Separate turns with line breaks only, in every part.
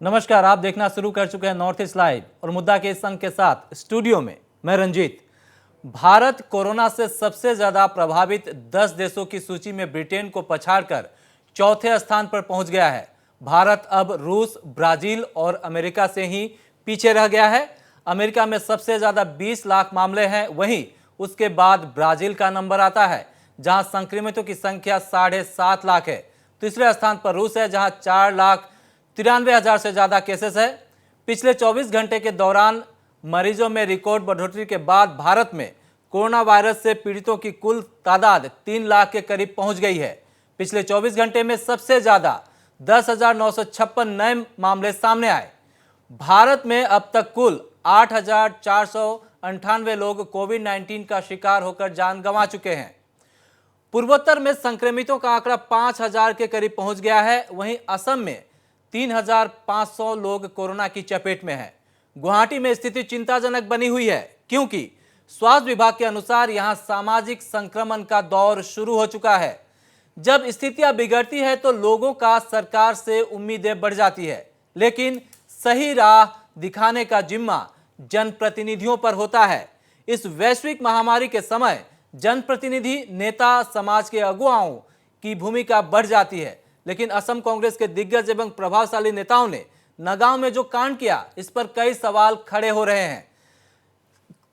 नमस्कार, आप देखना शुरू कर चुके हैं नॉर्थ ईस्ट लाइव और मुद्दा के इस अंक के साथ स्टूडियो में मैं रंजीत। भारत कोरोना से सबसे ज्यादा प्रभावित 10 देशों की सूची में ब्रिटेन को पछाड़कर चौथे स्थान पर पहुंच गया है। भारत अब रूस, ब्राजील और अमेरिका से ही पीछे रह गया है। अमेरिका में सबसे ज्यादा 20 लाख मामले हैं, वहीं उसके बाद ब्राजील का नंबर आता है जहां संक्रमितों की संख्या 7.5 लाख है। तीसरे स्थान पर रूस है जहां 4,93,000 से ज्यादा केसेस है। पिछले 24 घंटे के दौरान मरीजों में रिकॉर्ड बढ़ोतरी के बाद भारत में कोरोना वायरस से पीड़ितों की कुल तादाद 3 लाख के करीब पहुंच गई है। पिछले 24 घंटे में सबसे ज्यादा 10,956 नए मामले सामने आए। भारत में अब तक कुल 8,498 लोग कोविड-19 का शिकार होकर जान गंवा चुके हैं। पूर्वोत्तर में संक्रमितों का आंकड़ा 5,000 के करीब पहुंच गया है। वहीं असम में 3,500 लोग कोरोना की चपेट में हैं। गुवाहाटी में स्थिति चिंताजनक बनी हुई है क्योंकि स्वास्थ्य विभाग के अनुसार यहां सामाजिक संक्रमण का दौर शुरू हो चुका है। जब स्थितियां बिगड़ती है तो लोगों का सरकार से उम्मीदें बढ़ जाती है, लेकिन सही राह दिखाने का जिम्मा जनप्रतिनिधियों पर होता है। इस वैश्विक महामारी के समय जनप्रतिनिधि, नेता, समाज के अगुवाओं की भूमिका बढ़ जाती है, लेकिन असम कांग्रेस के दिग्गज एवं प्रभावशाली नेताओं ने नगांव में जो कांड किया, इस पर कई सवाल खड़े हो रहे हैं।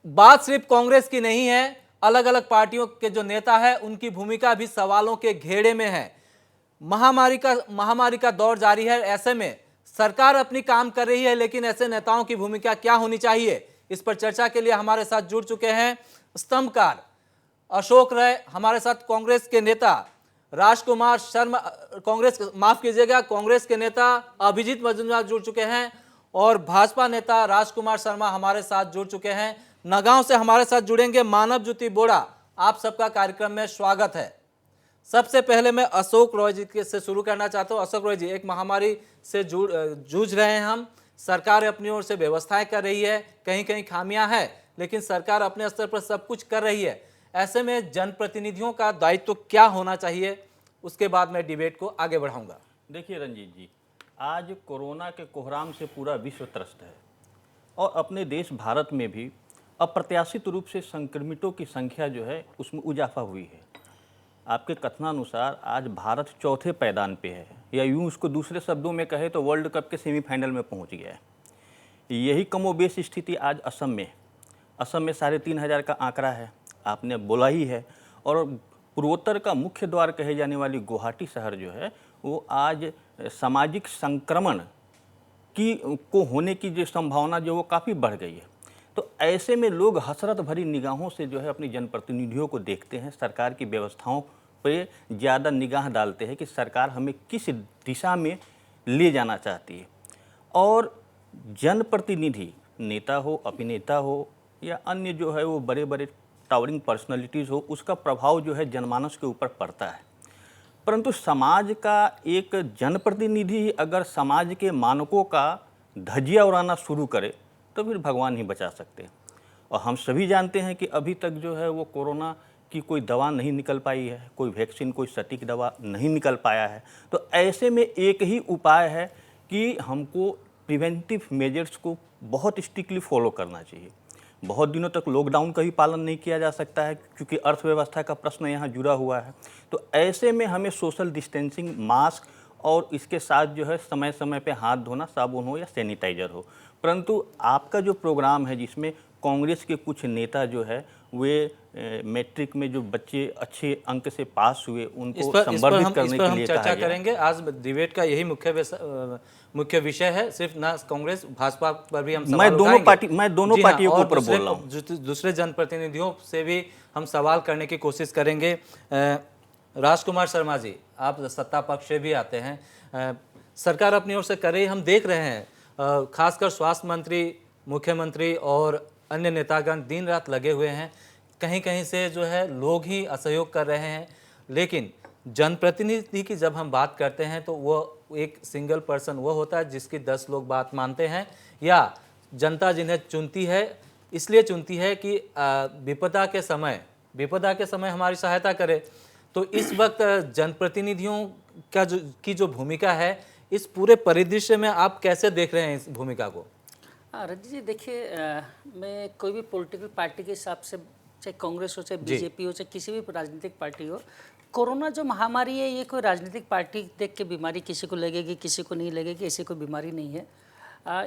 बात सिर्फ कांग्रेस की नहीं है, अलग अलग पार्टियों के जो नेता है उनकी भूमिका भी सवालों के घेरे में है। महामारी का दौर जारी है, ऐसे में सरकार अपनी काम कर रही है, लेकिन ऐसे नेताओं की भूमिका क्या होनी चाहिए, इस पर चर्चा के लिए हमारे साथ जुड़ चुके हैं स्तंभकार अशोक राय, हमारे साथ कांग्रेस के नेता राजकुमार शर्मा, कांग्रेस के नेता अभिजीत मजूमदार जुड़ चुके हैं और भाजपा नेता राजकुमार शर्मा हमारे साथ जुड़ चुके हैं। नगांव से हमारे साथ जुड़ेंगे मानव ज्योति बोड़ा। आप सबका कार्यक्रम में स्वागत है। सबसे पहले मैं अशोक रॉय जी से शुरू करना चाहता हूं। अशोक रॉय जी, एक महामारी से जूझ रहे हैं हम, सरकार अपनी ओर से व्यवस्थाएं कर रही है, कहीं कहीं खामियां हैं, लेकिन सरकार अपने स्तर पर सब कुछ कर रही है। ऐसे में जनप्रतिनिधियों का दायित्व क्या होना चाहिए, उसके बाद मैं डिबेट को आगे बढ़ाऊंगा।
देखिए रंजीत जी, आज कोरोना के कोहराम से पूरा विश्व त्रस्त है और अपने देश भारत में भी अप्रत्याशित रूप से संक्रमितों की संख्या जो है उसमें इजाफा हुई है। आपके कथनानुसार आज भारत चौथे पायदान पे है, या यूँ उसको दूसरे शब्दों में कहे तो वर्ल्ड कप के सेमीफाइनल में पहुंच गया है। यही कमोबेश स्थिति आज असम में 3,500 का आंकड़ा है, आपने बोला ही है। और पूर्वोत्तर का मुख्य द्वार कहे जाने वाली गुवाहाटी शहर जो है वो आज सामाजिक संक्रमण को होने की जो संभावना जो वो काफ़ी बढ़ गई है। तो ऐसे में लोग हसरत भरी निगाहों से जो है अपनी जनप्रतिनिधियों को देखते हैं, सरकार की व्यवस्थाओं पे ज़्यादा निगाह डालते हैं कि सरकार हमें किस दिशा में ले जाना चाहती है। और जनप्रतिनिधि, नेता हो, अभिनेता हो या अन्य जो है वो बड़े बड़े टावरिंग पर्सनालिटीज़ हो, उसका प्रभाव जो है जनमानस के ऊपर पड़ता है। परंतु समाज का एक जनप्रतिनिधि अगर समाज के मानकों का धज्जियां उड़ाना शुरू करे तो फिर भगवान ही बचा सकते। और हम सभी जानते हैं कि अभी तक जो है वो कोरोना की कोई दवा नहीं निकल पाई है, कोई वैक्सीन, कोई सटीक दवा नहीं निकल पाया है। तो ऐसे में एक ही उपाय है कि हमको प्रिवेंटिव मेजर्स को बहुत स्ट्रिक्टली फॉलो करना चाहिए। बहुत दिनों तक लॉकडाउन का ही पालन नहीं किया जा सकता है क्योंकि अर्थव्यवस्था का प्रश्न यहाँ जुड़ा हुआ है। तो ऐसे में हमें सोशल डिस्टेंसिंग, मास्क और इसके साथ जो है समय समय पे हाथ धोना, साबुन हो या सैनिटाइजर हो। परंतु आपका जो प्रोग्राम है जिसमें कांग्रेस के कुछ नेता जो है वे मैट्रिक में जो बच्चे अच्छे अंक से पास हुए उनको संवर्धित करने के लिए
चर्चा करेंगे। आज डिबेट का यही मुख्य विषय है, सिर्फ ना कांग्रेस, भाजपा पर भी हम सवाल उठाएंगे।
मैं दोनों पार्टियों के ऊपर बोल रहा हूँ।
दूसरे जनप्रतिनिधियों से भी हम सवाल करने की कोशिश करेंगे। राजकुमार शर्मा जी, आप सत्ता पक्ष से भी आते हैं, सरकार अपनी ओर से कर रही, हम देख रहे हैं खासकर स्वास्थ्य मंत्री, मुख्यमंत्री और अन्य नेतागण दिन रात लगे हुए हैं। कहीं कहीं से जो है लोग ही असहयोग कर रहे हैं, लेकिन जनप्रतिनिधि की जब हम बात करते हैं तो वो एक सिंगल पर्सन वो होता है जिसकी 10 लोग बात मानते हैं, या जनता जिन्हें चुनती है इसलिए चुनती है कि विपदा के समय हमारी सहायता करे। तो इस वक्त जनप्रतिनिधियों की जो भूमिका है, इस पूरे परिदृश्य में आप कैसे देख रहे हैं इस भूमिका को?
रजत जी देखिए, मैं कोई भी पॉलिटिकल पार्टी के हिसाब से, चाहे कांग्रेस हो, चाहे बीजेपी हो, चाहे किसी भी राजनीतिक पार्टी हो, कोरोना जो महामारी है ये कोई राजनीतिक पार्टी देख के बीमारी किसी को लगेगी किसी को नहीं लगेगी, ऐसी कोई बीमारी नहीं है।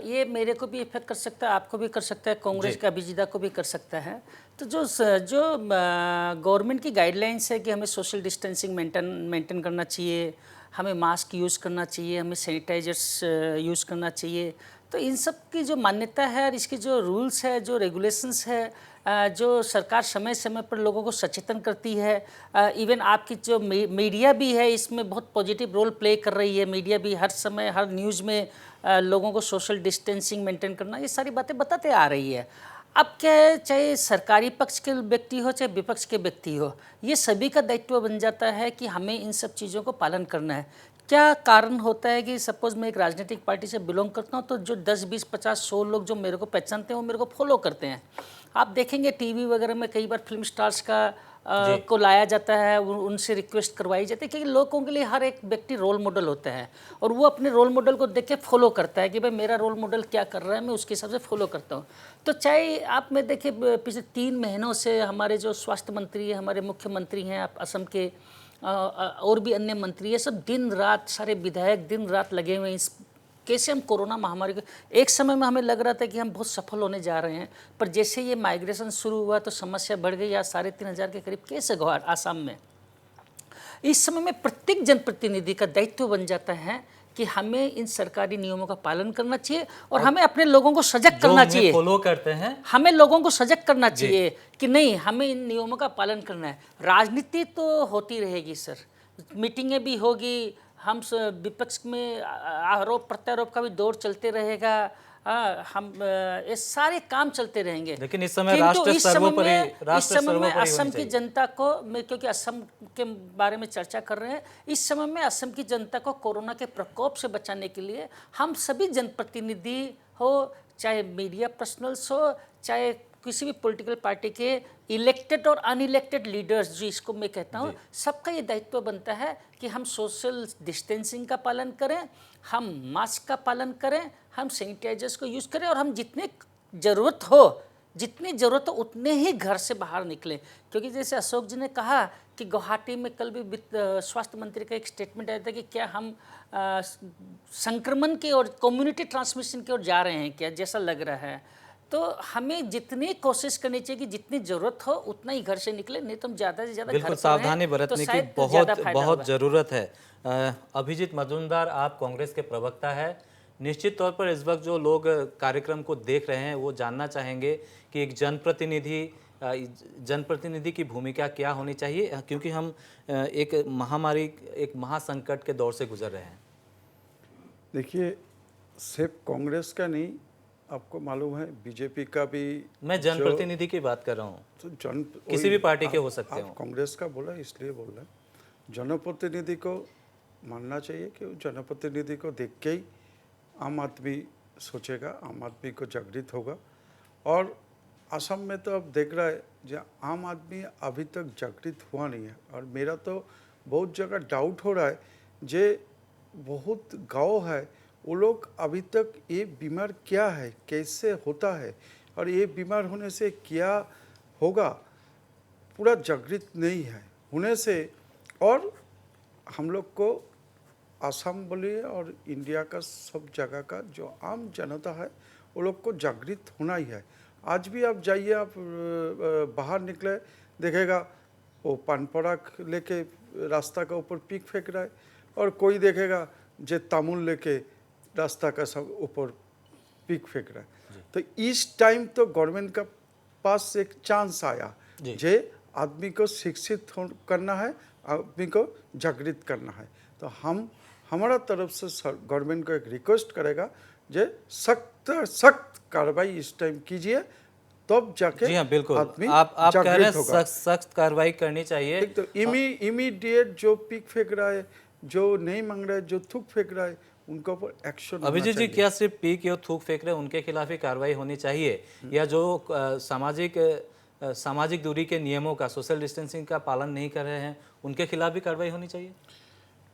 ये मेरे को भी इफेक्ट कर सकता है, आपको भी कर सकता है, कांग्रेस का अभिजिता को भी कर सकता है। तो जो गवर्नमेंट की गाइडलाइंस है कि हमें सोशल डिस्टेंसिंग मेंटेन करना चाहिए, हमें मास्क यूज़ करना चाहिए, हमें सैनिटाइजर्स यूज़ करना चाहिए, तो इन सब की जो मान्यता है और इसके जो रूल्स है, जो रेगुलेशंस है, जो सरकार समय समय पर लोगों को सचेतन करती है, इवन आपकी जो मीडिया भी है इसमें बहुत पॉजिटिव रोल प्ले कर रही है। मीडिया भी हर समय हर न्यूज़ में लोगों को सोशल डिस्टेंसिंग मेंटेन करना, ये सारी बातें बताते आ रही है। अब क्या है, चाहे सरकारी पक्ष के व्यक्ति हो चाहे विपक्ष के व्यक्ति हो, ये सभी का दायित्व बन जाता है कि हमें इन सब चीज़ों को पालन करना है। क्या कारण होता है कि सपोज़ मैं एक राजनीतिक पार्टी से बिलोंग करता हूँ, तो जो 10, 20, 50, 100 लोग जो मेरे को पहचानते हैं वो मेरे को फॉलो करते हैं। आप देखेंगे टीवी वगैरह में कई बार फिल्म स्टार्स को लाया जाता है, उनसे रिक्वेस्ट करवाई जाती है, क्योंकि लोगों के लिए हर एक व्यक्ति रोल मॉडल होता है और वो अपने रोल मॉडल को देख के फॉलो करता है कि भाई मेरा रोल मॉडल क्या कर रहा है, मैं उसके हिसाब से फॉलो करता हूँ। तो चाहे आप में देखिए, पिछले 3 महीनों से हमारे जो स्वास्थ्य मंत्री है, हमारे मुख्यमंत्री हैं आप असम के, और भी अन्य मंत्री है, सब दिन रात, सारे विधायक दिन रात लगे हुए हैं इस कैसे हम कोरोना महामारी को। एक समय में हमें लग रहा था कि हम बहुत सफल होने जा रहे हैं, पर जैसे ये माइग्रेशन शुरू हुआ तो समस्या बढ़ गई। आज 3,500 के करीब केस है आसाम में। इस समय में प्रत्येक जनप्रतिनिधि का दायित्व बन जाता है कि हमें इन सरकारी नियमों का पालन करना चाहिए और हमें अपने लोगों को सजग करना चाहिए।
फॉलो करते हैं,
हमें लोगों को सजग करना चाहिए कि नहीं, हमें इन नियमों का पालन करना है। राजनीति तो होती रहेगी सर, मीटिंगें भी होगी, हम विपक्ष में आरोप प्रत्यारोप का भी दौर चलते रहेगा, हम ये सारे काम चलते रहेंगे।
लेकिन इस समय राष्ट्र सर्वोपरि
असम की जनता को, मैं क्योंकि असम के बारे में चर्चा कर रहे हैं, इस समय में असम की जनता को कोरोना के प्रकोप से बचाने के लिए हम सभी जनप्रतिनिधि हो, चाहे मीडिया पर्सनल्स हो, चाहे किसी भी पॉलिटिकल पार्टी के इलेक्टेड और अनइलेक्टेड लीडर्स, जो इसको मैं कहता हूँ, सबका ये दायित्व बनता है कि हम सोशल डिस्टेंसिंग का पालन करें, हम मास्क का पालन करें, हम सैनिटाइजर्स को यूज़ करें और हम जितनी ज़रूरत हो उतने ही घर से बाहर निकलें। क्योंकि जैसे अशोक जी ने कहा कि गुवाहाटी में कल भी स्वास्थ्य मंत्री का एक स्टेटमेंट आया था कि क्या हम संक्रमण की और कम्युनिटी ट्रांसमिशन की ओर जा रहे हैं क्या, जैसा लग रहा है। तो हमें जितनी कोशिश करनी चाहिए कि जितनी ज़रूरत हो उतना ही घर से निकले, नहीं तो हम ज़्यादा से ज़्यादा
बिल्कुल सावधानी बरतने की बहुत ज़रूरत है। अभिजीत मजूमदार, आप कांग्रेस के प्रवक्ता है, निश्चित तौर पर इस वक्त जो लोग कार्यक्रम को देख रहे हैं वो जानना चाहेंगे कि एक जनप्रतिनिधि की भूमिका क्या होनी चाहिए, क्योंकि हम एक महामारी, एक महासंकट के दौर से गुजर रहे हैं।
देखिए, सिर्फ कांग्रेस का नहीं, आपको मालूम है बीजेपी का भी,
मैं जनप्रतिनिधि की बात कर रहा हूँ,
तो
किसी भी पार्टी के हो सकते हो।
कांग्रेस का बोला इसलिए बोल रहे हैं, जनप्रतिनिधि को मानना चाहिए कि जनप्रतिनिधि को देख के ही आम आदमी सोचेगा, आम आदमी को जागृत होगा। और असम में तो अब देख रहा है जो आम आदमी अभी तक जागृत हुआ नहीं है। और मेरा तो बहुत जगह डाउट हो रहा है, जे बहुत गाँव है वो लोग अभी तक ये बीमार क्या है, कैसे होता है और ये बीमार होने से क्या होगा, पूरा जागृत नहीं है होने से। और हम लोग को असम बोलिए और इंडिया का सब जगह का जो आम जनता है वो लोग को जागृत होना ही है। आज भी आप जाइए, आप बाहर निकले देखेगा वो पान पराग लेके रास्ता के ऊपर पीक फेंक रहा है, और कोई देखेगा जे तामुल लेके रास्ता का सब ऊपर पीक फेंक रहा है। तो इस टाइम तो गवर्नमेंट का पास एक चांस आया जे आदमी को शिक्षित करना है, आदमी को जागृत करना है। तो हमारा तरफ से गवर्नमेंट को एक रिक्वेस्ट करेगा जे सख्त कार्रवाई इस टाइम कीजिए, तब जाके
जी हाँ, बिल्कुल
आदमी
आप कह रहे हैं
होगा।
सख्त कार्रवाई करनी चाहिए।
तो इमीडिएट जो पीक फेंक रहा है, जो नहीं मांग रहा है, जो थूक फेंक रहा है, उनके ऊपर एक्शन।
अभिजीत जी, क्या सिर्फ पीक या थूक फेंक रहे हैं उनके खिलाफ ही कार्रवाई होनी चाहिए, या जो सामाजिक दूरी के नियमों का, सोशल डिस्टेंसिंग का पालन नहीं कर रहे हैं उनके खिलाफ भी कार्रवाई होनी चाहिए?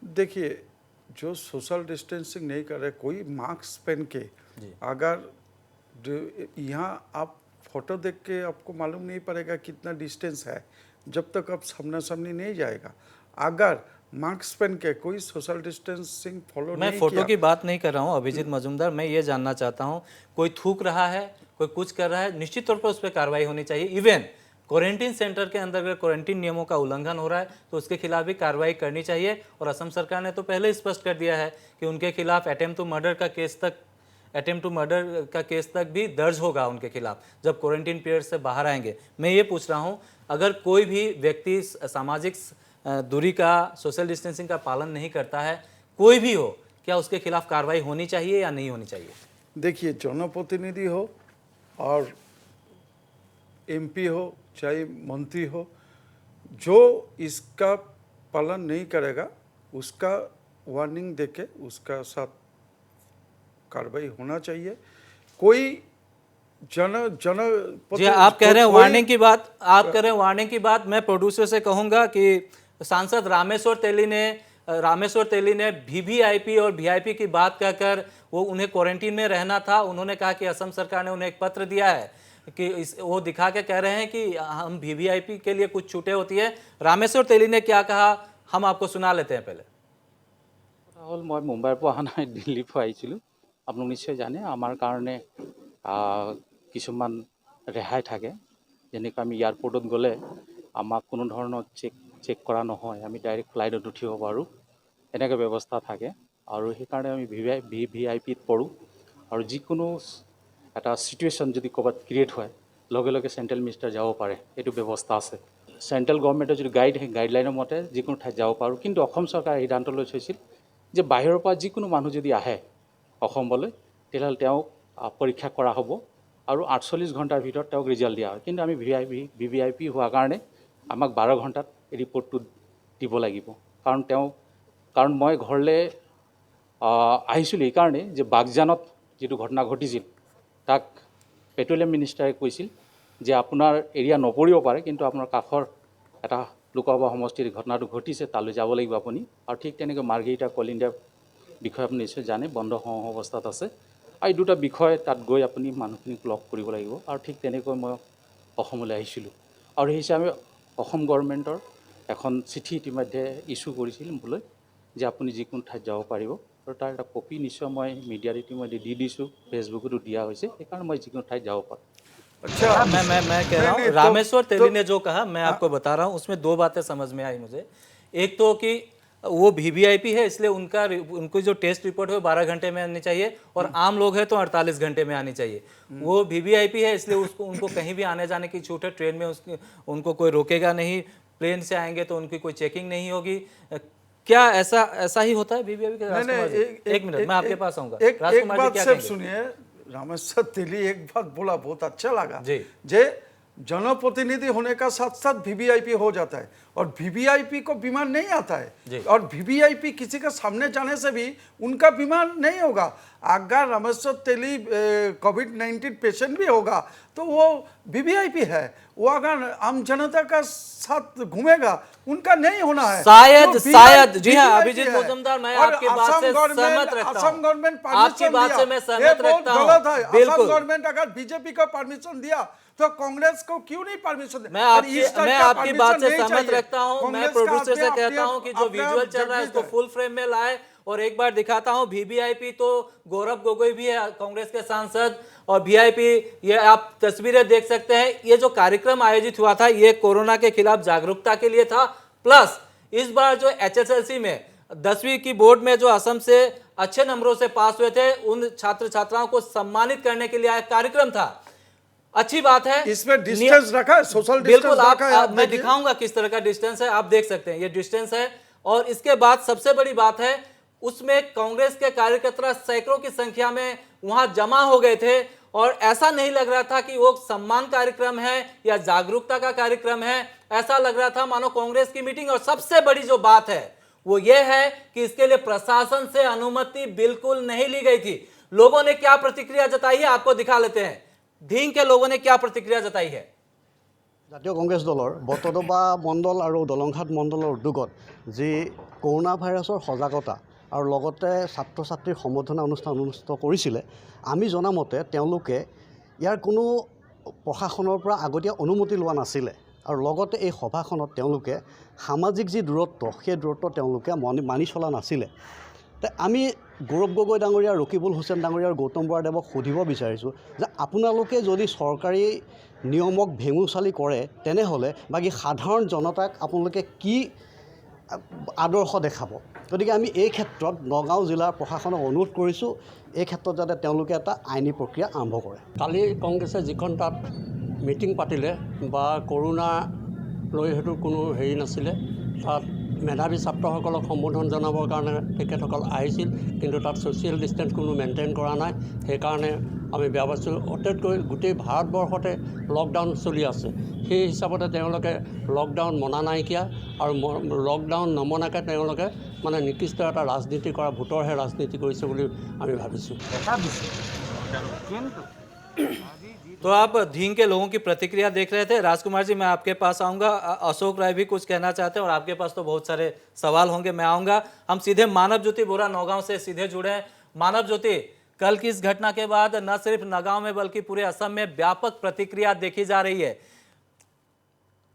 देखिए, जो सोशल डिस्टेंसिंग नहीं कर रहे, कोई मास्क पहन के, अगर यहाँ आप फोटो देख के आपको मालूम नहीं पड़ेगा कितना डिस्टेंस है जब तक आप सामना सामनी नहीं जाएगा। अगर मास्क पहन के कोई सोशल डिस्टेंसिंग फॉलो
मैं
नहीं
फोटो
किया,
की बात नहीं कर रहा हूँ अभिजीत मजूमदार, मैं ये जानना चाहता हूँ, कोई थूक रहा है, कोई कुछ कर रहा है, निश्चित तौर पर उस पर कार्रवाई होनी चाहिए। इवन क्वारंटीन सेंटर के अंदर अगर क्वारंटीन नियमों का उल्लंघन हो रहा है तो उसके खिलाफ भी कार्रवाई करनी चाहिए। और असम सरकार ने तो पहले ही स्पष्ट कर दिया है कि उनके खिलाफ अटेम्प्ट टू मर्डर का केस तक भी दर्ज होगा उनके खिलाफ जब क्वारंटीन पीरियड से बाहर आएंगे। मैं ये पूछ रहा हूँ, अगर कोई भी व्यक्ति सामाजिक दूरी का, सोशल डिस्टेंसिंग का पालन नहीं करता है, कोई भी हो, क्या उसके खिलाफ कार्रवाई होनी चाहिए या नहीं होनी चाहिए?
देखिए, जनप्रतिनिधि हो और एमपी हो चाहे मंत्री हो, जो इसका पालन नहीं करेगा उसका वार्निंग देके उसका साथ कार्रवाई होना चाहिए। कोई
जी, आप कह रहे हैं वार्निंग की बात, आप कह रहे हैं वार्निंग की बात। मैं प्रोड्यूसर से कहूंगा कि सांसद रामेश्वर तेली ने वीवीआईपी और वीआईपी की बात कहकर वो उन्हें क्वारंटीन में रहना था। उन्होंने कहा कि असम सरकार ने उन्हें एक पत्र दिया है कि वो दिखा के कह रहे हैं कि हम वीवीआईपी के लिए कुछ छूटें होती है। रामेश्वर तेली ने क्या कहा, हम आपको सुना लेते हैं पहले।
हल मैं मुम्बाइर पर अहा ना दिल्ली पर आइছিলোঁ। আপোনালোক निश्चय जाने आमार कारणे किछुमान रेहाई थाके, जेनेকৈ आमी एयारपोर्टत गले आमाक कोनो धৰণৰ चेक करा নহয়, आमी डाइरेक्ट फ्लाइटत उठिब पाৰোঁ, এনেকৈ ব্যৱস্থা থাকে। আৰু সেইকাৰণে আমি ভিভিআইপিত পৰোঁ। আৰু যিকোনো এটা সিচুৱেশ্যন যদি ক'ৰবাত ক্ৰিয়েট হয় লগে লগে চেণ্ট্ৰেল মিনিষ্টাৰ যাব পাৰে, এইটো ব্যৱস্থা আছে। চেণ্ট্ৰেল গভৰ্ণমেণ্টৰ যদি গাইডলাইনৰ মতে যিকোনো ঠাইত যাব পাৰোঁ। কিন্তু অসম চৰকাৰে সিদ্ধান্ত লৈ থৈছিল যে বাহিৰৰ পৰা যিকোনো মানুহ যদি আহে অসমলৈ তেতিয়াহ'লে তেওঁক পৰীক্ষা কৰা হ'ব আৰু 48 ঘণ্টাৰ ভিতৰত তেওঁক ৰিজাল্ট দিয়া হয়। কিন্তু আমি ভিভিআইপি হোৱাৰ কাৰণে আমাক 12 ঘণ্টাত ৰিপৰ্টটো দিব লাগিব। কাৰণ মই ঘৰলৈ আহিছিলোঁ এইকাৰণে যে বাগজানত যিটো ঘটনা ঘটিছিল তাক পেট্ৰলিয়াম মিনিষ্টাৰে কৈছিল যে আপোনাৰ এৰিয়া নপৰিব পাৰে, কিন্তু আপোনাৰ কাষৰ এটা লোকসভা সমষ্টিৰ ঘটনাটো ঘটিছে, তালৈ যাব লাগিব আপুনি। আৰু ঠিক তেনেকৈ মাৰ্ঘেৰিটা কল ইণ্ডিয়াৰ বিষয়ে আপুনি নিশ্চয় জানে, বন্ধ অৱস্থাত আছে। আৰু এই দুটা বিষয় তাত গৈ আপুনি মানুহখিনিক লগ কৰিব লাগিব। আৰু ঠিক তেনেকৈ মই অসমলৈ আহিছিলোঁ। আৰু সেই হিচাপে অসম গভৰ্ণমেণ্টৰ এখন চিঠি ইতিমধ্যে ইছ্যু কৰিছিল মোলৈ যে আপুনি যিকোনো ঠাইত যাব পাৰিব। আৰু তাৰ এটা কপি নিশ্চয় মই মিডিয়াত ইতিমধ্যে দি দিছোঁ, ফেচবুকতো দিয়া হৈছে, সেইকাৰণে মই যিকোনো ঠাইত যাব পাৰোঁ।
अच्छा,
मैं कह रहा हूँ, रामेश्वर तेली ने जो कहा मैं आपको बता रहा हूँ, उसमें दो बातें समझ में आई मुझे। एक तो कि वो वीवीआईपी है इसलिए उनको जो टेस्ट रिपोर्ट है 12 घंटे में आनी चाहिए, और आम लोग हैं तो 48 घंटे में आनी चाहिए। वो वीवीआईपी है इसलिए उनको कहीं भी आने जाने की छूट है, ट्रेन में उनको कोई रोकेगा नहीं, प्लेन से आएंगे तो उनकी कोई चेकिंग नहीं होगी। क्या ऐसा ही होता है वीवीआईपी के? एक मिनट, मैं आपके पास आऊंगा।
एक बात सिर्फ सुनिए, रामेश्वर तेली एक बात बोला, बहुत अच्छा लगा
जी।
जे जनप्रतिनिधि होने का साथ साथ वीवीआईपी हो जाता है, और वीवीआईपी को बीमार नहीं आता है, और वीवीआईपी किसी के सामने जाने से भी उनका बीमार नहीं होगा। अगर रामेश्वर तेली कोविड-19 पेशेंट भी होगा तो वो वीवीआईपी है, वो अगर आम जनता का साथ घूमेगा उनका नहीं होना है।
शायद जी हाँ अभिजीत मजूमदार, मैं आपकी बात से सहमत रखता हूं।
असम गवर्नमेंट
आपकी बात से मैं सहमत रखता हूं।
गलत है। असम
बिल्कुल।
गवर्नमेंट अगर बीजेपी को परमिशन दिया तो कांग्रेस को क्यों नहीं परमिशन दिया?
मैं आपकी बात से सहमत रखता हूं। मैं प्रोड्यूसर से कहता हूं कि जो विजुअल चल रहा है उसको फुल फ्रेम में लाए और एक बार दिखाता हूं। वीवीआईपी तो गौरव गोगोई भी है, कांग्रेस के सांसद, और वीआईपी, ये आप तस्वीरें देख सकते हैं। ये जो कार्यक्रम आयोजित हुआ था ये कोरोना के खिलाफ जागरूकता के लिए था, प्लस इस बार जो एचएसएलसी में 10वीं की बोर्ड में जो असम से अच्छे नंबरों से पास हुए थे उन छात्र छात्राओं को सम्मानित करने के लिए कार्यक्रम था। अच्छी बात है।
इसमें डिस्टेंस रखा है, सोशल डिस्टेंस
बिल्कुल।
रखा है।
मैं दिखाऊंगा किस तरह का डिस्टेंस है, आप देख सकते हैं ये डिस्टेंस है। और इसके बाद सबसे बड़ी बात है, उसमें कांग्रेस के कार्यकर्ता सैकड़ों की संख्या में वहां जमा हो गए थे, और ऐसा नहीं लग रहा था कि वो सम्मान कार्यक्रम है या जागरूकता का कार्यक्रम है। ऐसा लग रहा था मानो कांग्रेस की मीटिंग। और सबसे बड़ी जो बात है वो ये है कि इसके लिए प्रशासन से अनुमति बिल्कुल नहीं ली गई थी। लोगों ने क्या प्रतिक्रिया जताई है आपको दिखा लेते हैं। ढींग के लोगों ने क्या प्रतिक्रिया जताई है।
জাতীয় কংগ্ৰেছ দলৰ বটদ্ৰৱা মণ্ডল আৰু দলংঘাট মণ্ডলৰ উদ্যোগত যি কৰোনা ভাইৰাছৰ সজাগতা আৰু লগতে ছাত্ৰ ছাত্ৰীৰ সম্বৰ্ধনা অনুষ্ঠান অনুষ্ঠিত কৰিছিলে। আমি জনামতে তেওঁলোকে ইয়াৰ কোনো প্ৰশাসনৰ পৰা আগতীয়া অনুমতি লোৱা নাছিলে আৰু লগতে এই সভাখনত তেওঁলোকে সামাজিক যি দূৰত্ব সেই দূৰত্ব তেওঁলোকে মানি চলা নাছিলে। আমি গৌৰৱ গগৈ ডাঙৰীয়া, ৰকিবুল হুছেইন ডাঙৰীয়া আৰু গৌতম বৰাদেৱক সুধিব বিচাৰিছোঁ যে আপোনালোকে যদি চৰকাৰী নিয়মক ভেঙুচালি কৰে তেনেহ'লে বাকী সাধাৰণ জনতাক আপোনালোকে কি আদৰ্শ দেখাব? গতিকে আমি এই ক্ষেত্ৰত নগাঁও জিলাৰ প্ৰশাসনক অনুৰোধ কৰিছোঁ এই ক্ষেত্ৰত যাতে তেওঁলোকে এটা আইনী প্ৰক্ৰিয়া আৰম্ভ কৰে। কালি কংগ্ৰেছে যিখন তাত মিটিং পাতিলে বা কৰোণা লৈ সেইটো কোনো হেৰি নাছিলে, তাত মেধাৱী ছাত্ৰসকলক সম্বোধন জনাবৰ কাৰণে তেখেতসকল আহিছিল, কিন্তু তাত ছ'চিয়েল ডিষ্টেঞ্চ কোনো মেইনটেইন কৰা নাই। সেইকাৰণে আমি বেয়া পাইছোঁ। অতিকৈ গোটেই ভাৰতবৰ্ষতে লকডাউন চলি আছে, সেই হিচাপতে তেওঁলোকে লকডাউন মনা নাইকিয়া আৰু লকডাউন নমনাকৈ তেওঁলোকে মানে নিৰ্দিষ্ট এটা ৰাজনীতি কৰা, ভোটৰহে ৰাজনীতি কৰিছে বুলি আমি ভাবিছোঁ।
तो आप धींग के लोगों की प्रतिक्रिया देख रहे थे। राजकुमार जी, मैं आपके पास आऊंगा। अशोक राय भी कुछ कहना चाहते हैं और आपके पास तो बहुत सारे सवाल होंगे, मैं आऊंगा। हम सीधे मानव ज्योति बोरा नौगांव से सीधे जुड़े हैं। मानव ज्योति, कल की इस घटना के बाद न सिर्फ नगांव में बल्कि पूरे असम में व्यापक प्रतिक्रिया देखी जा रही है।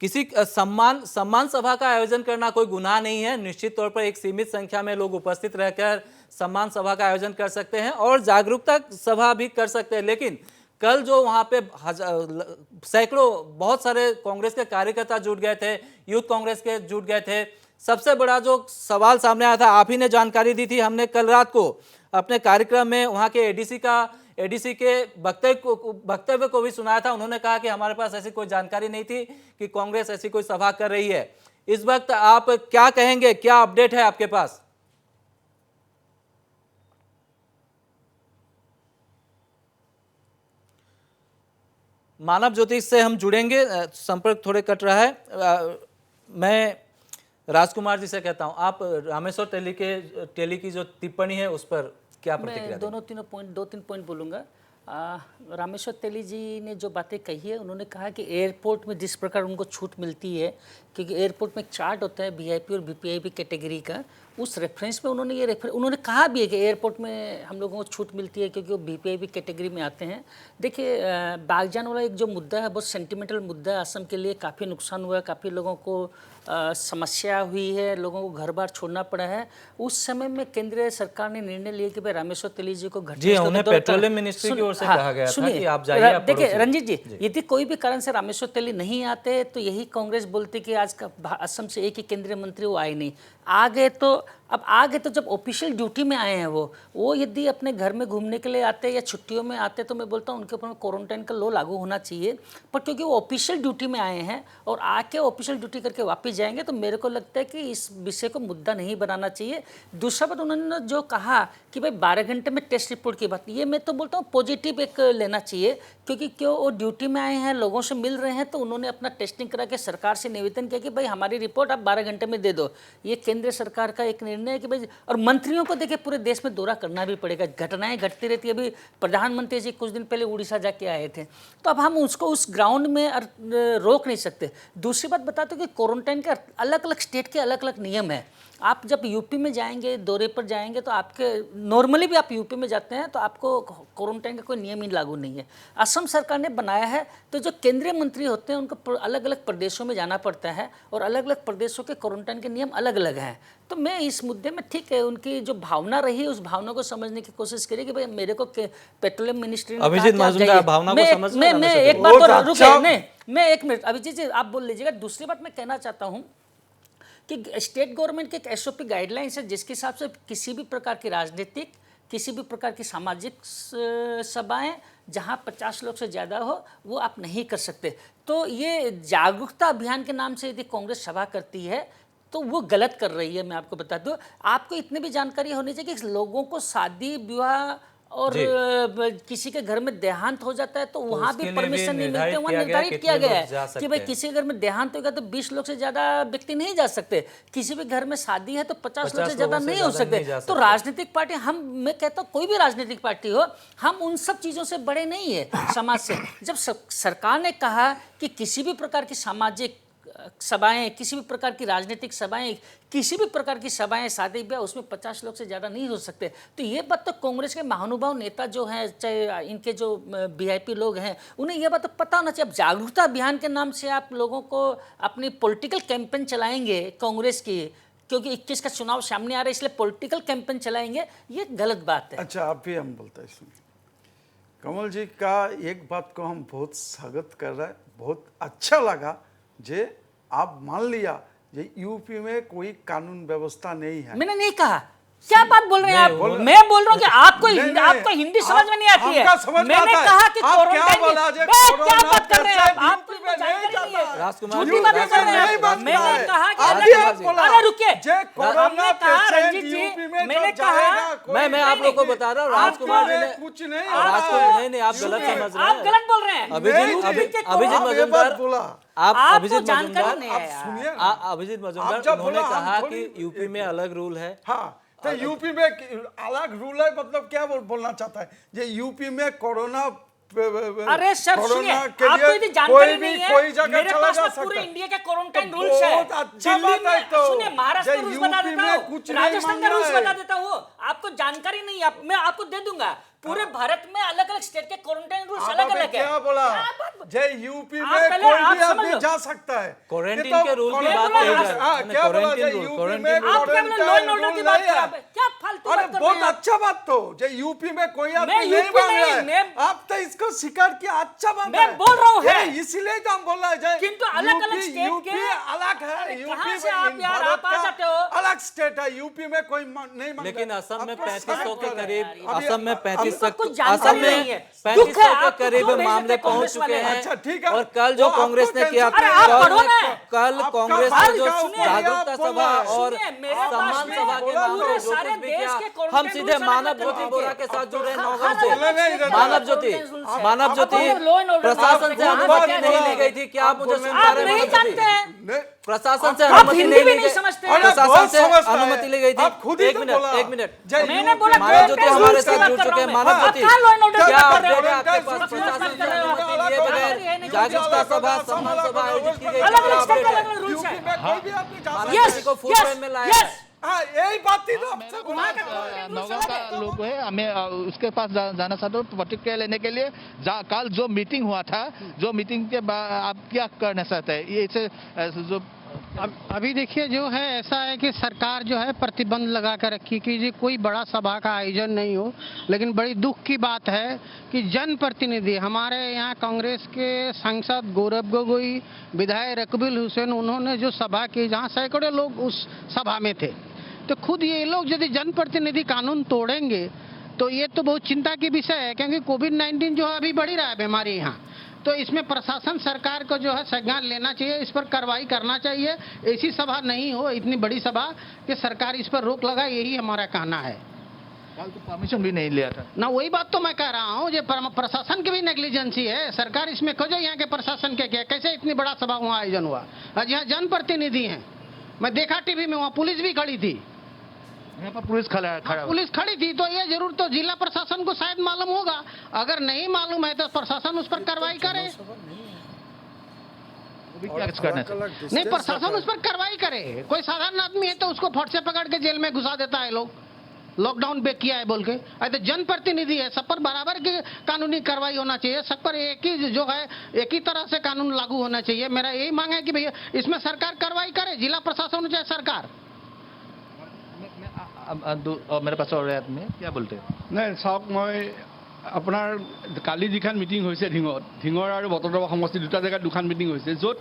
किसी सम्मान सभा का आयोजन करना कोई गुनाह नहीं है। निश्चित तौर पर एक सीमित संख्या में लोग उपस्थित रहकर सम्मान सभा का आयोजन कर सकते हैं और जागरूकता सभा भी कर सकते हैं, लेकिन कल जो वहाँ पे सैकड़ों, बहुत सारे कांग्रेस के कार्यकर्ता जुट गए थे, यूथ कांग्रेस के जुट गए थे। सबसे बड़ा जो सवाल सामने आया था, आप ही ने जानकारी दी थी, हमने कल रात को अपने कार्यक्रम में वहाँ के एडीसी के वक्तव्य को भी सुनाया था। उन्होंने कहा कि हमारे पास ऐसी कोई जानकारी नहीं थी कि कांग्रेस ऐसी कोई सभा कर रही है। इस वक्त आप क्या कहेंगे, क्या अपडेट है आपके पास? मानव ज्योति से हम जुड़ेंगे, संपर्क थोड़े कट रहा है। मैं राजकुमार जी से कहता हूं, आप रामेश्वर टेली की जो टिप्पणी है उस पर क्या प्रतिक्रिया?
मैं दो तीन पॉइंट बोलूँगा। रामेश्वर तेली जी ने जो बातें कही है, उन्होंने कहा कि एयरपोर्ट में जिस प्रकार उनको छूट मिलती है, क्योंकि एयरपोर्ट में एक चार्ट होता है वीआईपी और वीपीआईपी कैटेगरी का, उस रेफरेंस में उन्होंने कहा भी है कि एयरपोर्ट में हम लोगों को छूट मिलती है क्योंकि वो वीपीआईपी कैटेगरी में आते हैं। देखिए, बागजान वाला एक जो मुद्दा है, बहुत सेंटिमेंटल मुद्दा है। असम के लिए काफ़ी नुकसान हुआ है, काफ़ी लोगों को समस्या हुई है, लोगों को घर बार छोड़ना पड़ा है। उस समय में केंद्रीय सरकार ने निर्णय लिया कि भाई रामेश्वर तेली जी को
उन्हें पेट्रोलियम मिनिस्ट्री की ओर से कहा गया था कि आप जाइए।
देखिए रंजीत जी, यदि कोई भी कारण से रामेश्वर तेली नहीं आते तो यही कांग्रेस बोलती कि आज का असम से एक ही केंद्रीय मंत्री वो आए नहीं। आ गए तो जब ऑफिशियल ड्यूटी में आए हैं वो यदि अपने घर में घूमने के लिए आते या छुट्टियों में आते तो मैं बोलता हूँ उनके ऊपर क्वारंटाइन का लॉ लागू होना चाहिए। पर क्योंकि वो ऑफिशियल ड्यूटी में आए हैं और आके ऑफिशियल ड्यूटी करके वापस जाएंगे, तो मेरे को लगता है कि इस विषय को मुद्दा नहीं बनाना चाहिए। दूसरा बात, उन्होंने जो कहा कि भाई 12 घंटे में टेस्ट रिपोर्ट की बात, ये मैं तो बोलता हूँ पॉजिटिव एक लेना चाहिए, क्योंकि क्यों वो ड्यूटी में आए हैं, लोगों से मिल रहे हैं, तो उन्होंने अपना टेस्टिंग करा के सरकार से निवेदन किया कि भाई हमारी रिपोर्ट आप 12 घंटे में दे दो। ये केंद्र सरकार का एक निर्णय है कि भाई, और मंत्रियों को देखिए पूरे देश में दौरा करना भी पड़ेगा, घटनाएं घटती रहती है। अभी प्रधानमंत्री जी कुछ दिन पहले उड़ीसा जाके आए थे, तो अब हम उसको उस ग्राउंड में रोक नहीं सकते। दूसरी बात बताते कि क्वारंटाइन के अलग अलग स्टेट के अलग अलग नियम है। आप जब यूपी में जाएंगे, दौरे पर जाएंगे, तो आपके नॉर्मली भी आप यूपी में जाते हैं तो आपको क्वारंटाइन का कोई नियम ही लागू नहीं है। असम सरकार ने बनाया है, तो जो केंद्रीय मंत्री होते हैं उनको अलग अलग प्रदेशों में जाना पड़ता है और अलग अलग प्रदेशों के क्वारंटाइन के नियम अलग अलग हैं। तो मैं इस मुद्दे में, ठीक है, उनकी जो भावना रही उस भावना को समझने की कोशिश करिए कि भाई मेरे को पेट्रोलियम मिनिस्ट्री ने
अभिजीत मजूमदार भावना को समझ,
मैं एक बात तो रुकिए, मैं एक मिनट, अभिजीत जी आप बोल लीजिएगा। दूसरी बात मैं कहना चाहता हूँ कि स्टेट गवर्नमेंट के एक एसओपी गाइडलाइंस है जिसके हिसाब से किसी भी प्रकार की राजनीतिक, किसी भी प्रकार की सामाजिक सभाएं जहां 50 लोग से ज़्यादा हो वो आप नहीं कर सकते। तो ये जागरूकता अभियान के नाम से यदि कांग्रेस सभा करती है तो वो गलत कर रही है। मैं आपको बता दूं, आपको इतनी भी जानकारी होनी चाहिए कि लोगों को शादी विवाह और किसी के घर में देहांत हो जाता है तो वहाँ भी परमिशन नहीं मिलते। वहाँ निर्धारित किया गया है कि भाई किसी के घर में देहांत होगा तो 20 लोग से ज़्यादा व्यक्ति नहीं जा सकते, किसी भी घर में शादी है तो 50 लोग से ज़्यादा नहीं हो सकते। तो राजनीतिक पार्टी, मैं कहता हूँ कोई भी राजनीतिक पार्टी हो, हम उन सब चीज़ों से बड़े नहीं है समाज से। जब सरकार ने कहा कि किसी भी प्रकार की सामाजिक सभाएं, किसी भी प्रकार की राजनीतिक सभाएं, किसी भी प्रकार की सभाएं, शादी ब्याह, उसमें 50 लोग से ज़्यादा नहीं हो सकते। तो ये बात तो कांग्रेस के महानुभाव नेता जो हैं, चाहे इनके जो वीआईपी लोग हैं, उन्हें यह बात तो पता होना चाहिए। अब जागरूकता अभियान के नाम से आप लोगों को अपनी पॉलिटिकल कैंपेन चलाएंगे कांग्रेस की, क्योंकि 21 का चुनाव सामने आ रहा है, इसलिए पॉलिटिकल कैंपेन चलाएंगे, ये गलत बात है।
अच्छा, आप भी हम बोलते हैं इसमें कमल जी का एक बात को हम बहुत स्वागत कर रहे हैं, बहुत अच्छा लगा जे आप मान लिया ये यूपी में कोई कानून व्यवस्था नहीं है।
मैंने नहीं कहा, क्या बात बोल रहे हैं आप? मैं बोल रहा हूँ कि आपको हिंदी समझ में नहीं आती है। मैंने कहा कि क्या बात कर रहे हैं आप?
राजकुमार
झूठी बातें कर रहे हैं। मैंने कहा कि अरे रुकिए, हमने कहा रंजीत जी, मैंने कहा
मैं आप लोग को बता रहा हूँ, राजकुमार जी ने
कुछ नहीं
नहीं, आप गलत समझ रहे
आप
हैं।
गलत बोल रहे हैं।
अभिजीत मजूमदार
बोला
आप
आपको
अभिजीत
जानकारी
मजूमदार
नहीं है यार।
सुनिए,
अभिजीत
आप
मजूमदार
जब
उन्होंने
बोला, हम
कहा
थोड़ी-
कि यूपी में अलग रूल है।
हाँ, तो यूपी में अलग रूल है, मतलब क्या बोलना चाहता है ये यूपी में कोरोना
अरे सर
कोरोना
सुनिए,
के
आपको
लिए
यदि जानकारी
कोई
नहीं
भी
है,
कोई जगह
मेरे
चला
पास
जा
में
सकता
पूरे
है।
इंडिया के क्वारंटाइन
तो
रूल्स है।
बहुत अच्छा
दिल्ली
बात है।
में
तो
सुनिए, महाराष्ट्र
जे
रूल्स बता
यूपी
देता
में
हूँ,
कुछ नहीं
राजस्थान का
मांग
रूल्स
रहा है।
बता देता हूँ, आपको जानकारी नहीं है, मैं आपको दे दूंगा। पूरे भारत में अलग अलग स्टेट के क्वारंटाइन रूल्स अलग
आपने
अलग है।
क्या बोला?
क्या बात-
जय यूपी
आप
में
पहले
कोई
आप
भी आदमी
समझो।
जा सकता है।
क्वारंटाइन
ये तो
के रूल की
बात
क्वारंटाइन-
कही जा-
हाँ, क्या बोला?
क्वारंटाइन
जय
रूल,
यूपी
क्वारंटाइन
में
रूल।
आप क्या बोले? लॉ एंड ऑर्डर की
रूल
बात
नहीं
कर
है।
रहे हैं? क्या फालतू
अरे
बात कर
बहुत
रहे हैं?
अच्छा बात तो जय यूपी में कोई आदमी
मैं
नहीं
यूपी
मांग रहा
नहीं,
है।
मैं-
आप तो इसको स्वीकार किया, अच्छा बात
मैं
है।
बोल रहा हूँ
ये
है।
इसीलिए तो हम बोल रहे हैं जय
किंतु अलग-अलग
यूपी-
स्टेट
यूपी
के-
अलग है।
अरे
यूपी
कहाँ से
में
आप यार,
भारत
आप आ
का
जाते हो?
अलग स्टेट है, यूपी में कोई नहीं मांग
लेकिन
रहा।
असम में
आपको
3500 के
समझ में
करीब,
अभी-
असम में 35
हमको
तक,
कुछ जानकारी
असम में
नहीं है।
3500
दुख है,
के
आपको
करीब
क्यों भेज
मामले
देते
पहुंच
कांग्रेस
चुके
वाले?
हैं।
अच्छा, ठीक है।
और कल जो
वो आपको
कांग्रेस ने किया,
अरे आप
कल-
पढ़ो ना।
कल
आपका
कांग्रेस
भाई
ने जो
का ऊपर
जागरूकता
आप बोल
सभा
रहे हैं।
और
सुनिए, मेरे पास
सम्मान
में
सभा के
बोला
नाम
तो
पे
सारे
जो कुछ भी
देश
किया,
के
हम
क्वारंटाइन
सीधे
रूल्स
मानव
अलग
ज्योति
अलग
बोरा
हैं।
के साथ जुड़ रहे हैं।
हर
नौगांव
अलग
से
अलग स्टेट
मानव
का
ज्योति,
क्वारंटाइन रूल्स है।
मानव
आप
ज्योति
बोलो लॉ एंड ऑर्डर
प्रशासन से
कहाँ
अनुमति
क्या
नहीं
है?
ली गई थी। क्या आप मुझे सुन पा
आप
रहे हैं?
नहीं
मानव ज्योति?
जानते हैं।
नहीं,
प्रशासन से
आप
अनुमति
हिंदी
नहीं
भी
ली
नहीं
गई।
समझते।
अरे
प्रशासन
बहुत
से
समझता है।
अनुमति ली गई थी।
आप खुद ही
एक
तो
मिनट,
बोला।
एक मिनट।
जय
मैंने
यूपी
बोला
में
मानव ज्योति
क्वारंटाइन
हमारे
रूल्स की
साथ
बात
जुड़
कर रहा
चुके
हूं
हैं।
मैं।
मानव
आप
ज्योति,
कहाँ लॉ एंड ऑर्डर
क्या
की बात कर
अपडेट
रहे
है
हो?
आपके पास? प्रशासन से अनुमति लिए बगैर जागरूकता सभा, सम्मान सभा आयोजित की गई।
अलग अलग
क्या
स्टेट
अपडेट
का
है?
अलग अलग रूल्स
यूपी
है।
में कोई भी आदमी जा
मानव
सकता है।
ज्योति को फुल फ्रेम में लाया है।
हाँ, यही बात थी तो आपसे बोला
वहाँ का क्वारंटाइन रूल्स
नौगांव
अलग है।
का लोग है, हमें उसके पास जाना चाहते हो प्रतिक्रिया लेने के लिए। कल जो मीटिंग हुआ था, जो मीटिंग के बाद आप क्या करना चाहते हैं? ये इसे जो
अभी देखिए जो है ऐसा है कि सरकार जो है प्रतिबंध लगा कर रखी कि जी कोई बड़ा सभा का आयोजन नहीं हो। लेकिन बड़ी दुख की बात है कि जनप्रतिनिधि हमारे यहाँ कांग्रेस के सांसद गौरव गोगोई, विधायक रकबुल हुसैन, उन्होंने जो सभा की जहाँ सैकड़ों लोग उस सभा में थे, तो खुद ये लोग यदि जनप्रतिनिधि कानून तोड़ेंगे तो ये तो बहुत चिंता की विषय है, क्योंकि कोविड-19 जो है अभी बढ़ ही रहा है बीमारी यहाँ। तो इसमें प्रशासन सरकार को जो है संज्ञान लेना चाहिए, इस पर कार्रवाई करना चाहिए। ऐसी सभा नहीं हो, इतनी बड़ी सभा कि सरकार इस पर रोक लगाए, यही हमारा कहना है।
कल तो परमिशन भी नहीं लिया था
ना वही बात तो मैं कह रहा हूँ, जो प्रशासन की भी नेग्लिजेंसी है। सरकार इसमें खोजो यहाँ के प्रशासन के क्या, कैसे इतनी बड़ा सभा वहाँ आयोजन हुआ। आज यहाँ जनप्रतिनिधि हैं, मैं देखा टीवी में, वहाँ पुलिस भी खड़ी थी,
यहाँ पर पुलिस खड़ा
पुलिस खड़ी थी। तो ये जरूर तो जिला प्रशासन को शायद मालूम होगा, अगर नहीं मालूम है तो प्रशासन उस पर कार्रवाई करे।
क्या करना चाहिए?
नहीं, प्रशासन उस पर कार्रवाई करे। कोई साधारण आदमी है तो उसको फट से पकड़ के जेल में घुसा देता है लोग, लॉकडाउन पे किया है बोल के। तो जनप्रतिनिधि है, सब पर बराबर की कानूनी कार्रवाई होना चाहिए, सब पर एक ही जो है एक ही तरह से कानून लागू होना चाहिए। मेरा यही मांग है कि भैया इसमें सरकार कार्रवाई करे, जिला प्रशासन चाहे सरकार।
मेरे पास और आदमी क्या बोलते हैं?
নাই চাওক, মই আপোনাৰ কালি যিখন মিটিং হৈছে ঢিঙৰ আৰু বটদ্ৰৱা সমষ্টি দুটা জেগাত দুখন মিটিং হৈছে, য'ত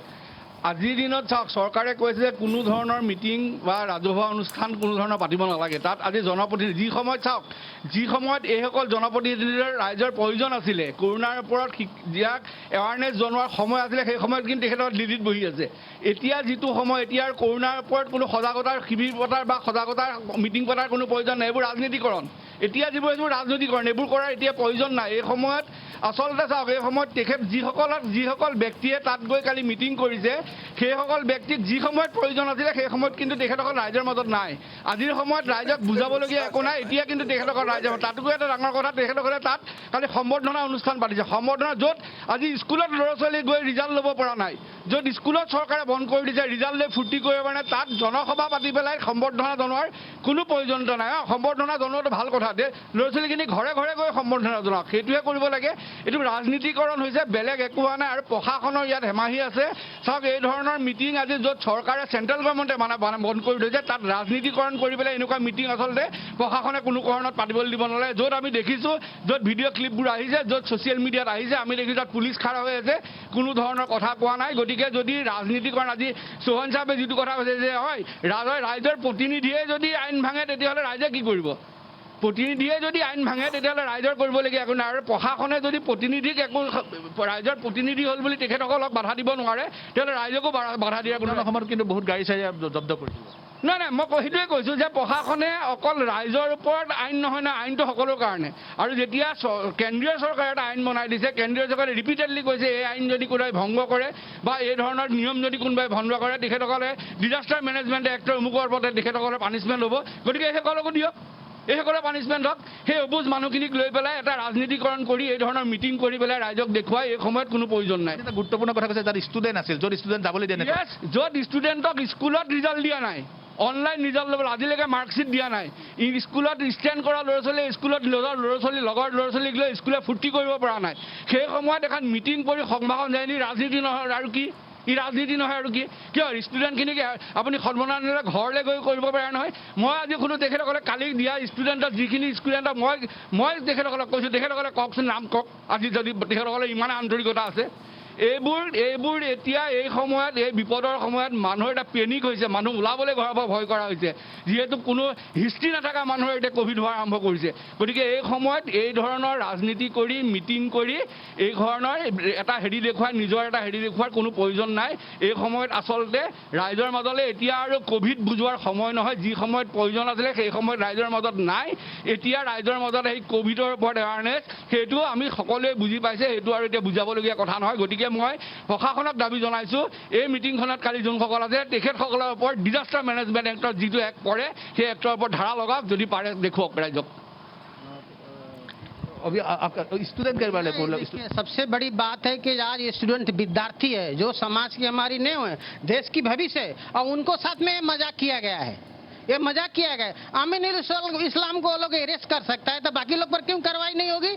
আজিৰ দিনত চাওক চৰকাৰে কৈছে যে কোনো ধৰণৰ মিটিং বা ৰাজহুৱা অনুষ্ঠান কোনো ধৰণৰ পাতিব নালাগে। তাত আজি জনপ্ৰতিনিধি যি সময়ত চাওক, যি সময়ত এইসকল জনপ্ৰতিনিধিৰ ৰাইজৰ প্ৰয়োজন আছিলে, কৰোণাৰ ওপৰত দিয়াক এৱাৰনেছ জনোৱাৰ সময় আছিলে, সেই সময়ত কিন্তু তেখেতৰ দিল্লীত বহি আছে। এতিয়া যিটো সময়, এতিয়াৰ কৰোণাৰ ওপৰত কোনো সজাগতাৰ শিবিৰ পতাৰ বা সজাগতাৰ মিটিং পতাৰ কোনো প্ৰয়োজন নাই। এইবোৰ ৰাজনীতিকৰণ, এতিয়া যিবোৰ ৰাজনীতিকৰণ, এইবোৰ কৰাৰ এতিয়া প্ৰয়োজন নাই। এই সময়ত আচলতে চাওক, এই সময়ত তেখেত যিসকল ব্যক্তিয়ে তাত গৈ কালি মিটিং কৰিছে, সেইসকল ব্যক্তিক যি সময়ত প্ৰয়োজন আছিলে সেই সময়ত কিন্তু তেখেতসকল ৰাইজৰ মাজত নাই। আজিৰ সময়ত ৰাইজক বুজাবলগীয়া একো নাই, এতিয়া কিন্তু তেখেতসকল ৰাইজৰ তাতকৈ এটা ডাঙৰ কথা, তেখেতসকলে তাত কালি সম্বৰ্ধনা অনুষ্ঠান পাতিছে। সম্বৰ্ধনা য'ত আজি স্কুলত ল'ৰা ছোৱালী গৈ ৰিজাল্ট ল'ব পৰা নাই, য'ত স্কুলত চৰকাৰে বন্ধ কৰি দিছে ৰিজাল্ট লৈ ফূৰ্তি কৰিব মানে তাত জনসভা পাতি পেলাই সম্বৰ্ধনা জনোৱাৰ কোনো প্ৰয়োজনীয়তা নাই। সম্বৰ্ধনা জনোৱাটো ভাল কথা, ল'ৰা ছোৱালীখিনি ঘৰে ঘৰে গৈ সম্বৰ্ধনা জনাওক, সেইটোহে কৰিব লাগে। এইটো ৰাজনীতিকৰণ হৈছে, বেলেগ একো হোৱা নাই। আৰু প্ৰশাসনৰ ইয়াত হেমাহি আছে। চাওক, এই ধৰণৰ মিটিং আজি য'ত চৰকাৰে চেণ্ট্ৰেল গভৰ্ণমেণ্টে বন্ধ কৰি থৈছে তাত ৰাজনীতিকৰণ কৰি পেলাই এনেকুৱা মিটিং আচলতে প্ৰশাসনে কোনো কাৰণত পাতিবলৈ দিব নালাগে। য'ত আমি দেখিছোঁ, য'ত ভিডিঅ' ক্লিপবোৰ আহিছে, য'ত ছ'চিয়েল মিডিয়াত আহিছে, আমি দেখিছোঁ তাত পুলিচ খাৰা হৈ আছে, কোনো ধৰণৰ কথা কোৱা নাই। গতিকে যদি ৰাজনীতিকৰণ, আজি চৌহান চাহাবে যিটো কথা কৈছে যে হয় ৰাইজৰ প্ৰতিনিধিয়ে যদি আইন ভাঙে তেতিয়াহ'লে ৰাইজে কি কৰিব? প্ৰতিনিধিয়ে যদি আইন ভাঙে তেতিয়াহ'লে ৰাইজৰ কৰিবলগীয়া একো নাই। আৰু প্ৰশাসনে যদি প্ৰতিনিধিক একো ৰাইজৰ প্ৰতিনিধি হ'ল বুলি তেখেতসকলক বাধা দিব নোৱাৰে তেতিয়াহ'লে ৰাইজকো বাধা দিয়াৰ কোনো
সময়ত কিন্তু বহুত গাড়ী চাড়ী জব্দ কৰিছিল।
নাই নাই, মই সেইটোৱে কৈছোঁ যে প্ৰশাসনে অকল ৰাইজৰ ওপৰত আইন নহয় না, আইনটো সকলোৰ কাৰণে। আৰু যেতিয়া কেন্দ্ৰীয় চৰকাৰে এটা আইন বনাই দিছে, কেন্দ্ৰীয় চৰকাৰে ৰিপিটেডলি কৈছে এই আইন যদি কোনোবাই ভংগ কৰে বা এই ধৰণৰ নিয়ম যদি কোনোবাই ভংগ কৰে তেখেতসকলে ডিজাষ্টাৰ মেনেজমেণ্ট এক্টৰ অমুকৰ ওপৰতে তেখেতসকলে পানিছমেণ্ট হ'ব। গতিকে সেইসকলকো দিয়ক, এইসকলে পানিছমেণ্ট হওক। সেই অবুজ মানুহখিনিক লৈ পেলাই এটা ৰাজনীতিকৰণ কৰি এই ধৰণৰ মিটিং কৰি পেলাই ৰাইজক দেখুৱাই এই সময়ত কোনো প্ৰয়োজন নাই।
এটা গুৰুত্বপূৰ্ণ কথা কৈছে, তাত ষ্টুডেণ্ট আছিল, য'ত ষ্টুডেণ্ট যাবলৈ দিয়া নাই।
য'ত ষ্টুডেণ্টক স্কুলত ৰিজাল্ট দিয়া নাই, অনলাইন ৰিজাল্ট ল'বলৈ আজিলৈকে মাৰ্কশ্বিট দিয়া নাই। স্কুলত ষ্টেণ্ড কৰা ল'ৰা ছোৱালীয়ে স্কুলত লগৰ ল'ৰা ছোৱালীক লৈ স্কুলে ফূৰ্তি কৰিব পৰা নাই। সেই সময়ত এখন মিটিং কৰি সংভাষণ যায় নি? ৰাজনীতি নহয় আৰু কি? ই ৰাজনীতি নহয় আৰু কি? কিয় ষ্টুডেণ্টখিনিক আপুনি সন্মাননা দিলে ঘৰলৈ গৈ কৰিব পাৰে নহয়? মই আজি শুনো তেখেতসকলে কালি দিয়া ষ্টুডেণ্টক, যিখিনি ষ্টুডেণ্টক মই তেখেতসকলক কৈছোঁ, তেখেতসকলে কওকচোন, নাম কওক আজি যদি তেখেতসকলে ইমান আন্তৰিকতা আছে। এইবোৰ এতিয়া এই সময়ত, এই বিপদৰ সময়ত মানুহৰ এটা পেনিক হৈছে, মানুহ ওলাবলৈ ঘৰৰ পৰা ভয় কৰা হৈছে। যিহেতু কোনো হিষ্ট্ৰী নাথাকা মানুহৰ এতিয়া ক'ভিড হোৱা আৰম্ভ কৰিছে। গতিকে এই সময়ত এই ধৰণৰ ৰাজনীতি কৰি মিটিং কৰি এই ধৰণৰ এটা দেখুৱাই নিজৰ এটা দেখুওৱাৰ কোনো প্ৰয়োজন নাই। এই সময়ত আচলতে ৰাইজৰ মাজলৈ এতিয়া আৰু ক'ভিড বুজোৱাৰ সময় নহয়। যি সময়ত প্ৰয়োজন আছিলে সেই সময়ত ৰাইজৰ মাজত নাই। এতিয়া ৰাইজৰ মাজত এই ক'ভিডৰ ওপৰত এৱাৰনেছ, সেইটো আমি সকলোৱে বুজি পাইছে, সেইটো আৰু এতিয়া বুজাবলগীয়া কথা নহয়। গতিকে মই প্ৰশাসনক দাবী জনাইছোঁ, এই মিটিংখনত কালি যোনসকল আছে তেখেতসকলৰ ওপৰত ডিজাষ্টাৰ মেনেজমেণ্ট এক্টৰ যিটো এক্ট পৰে সেই এক্টৰ ওপৰত ধাৰা লগাওক, যদি পাৰে দেখুৱাওক ৰাইজক।
स्टूडेंट के बारे में
देखिए, सबसे बड़ी बात है कि आज स्टूडेंट विद्यार्थी है जो समाज की हमारी नहीं है, देश की भविष्य है, और उनको साथ में मजाक किया गया है। ये मजाक किया गया है। आमिन इस्लाम को लोग अरेस्ट कर सकता है तो बाकी लोग पर क्यों कार्रवाई नहीं होगी?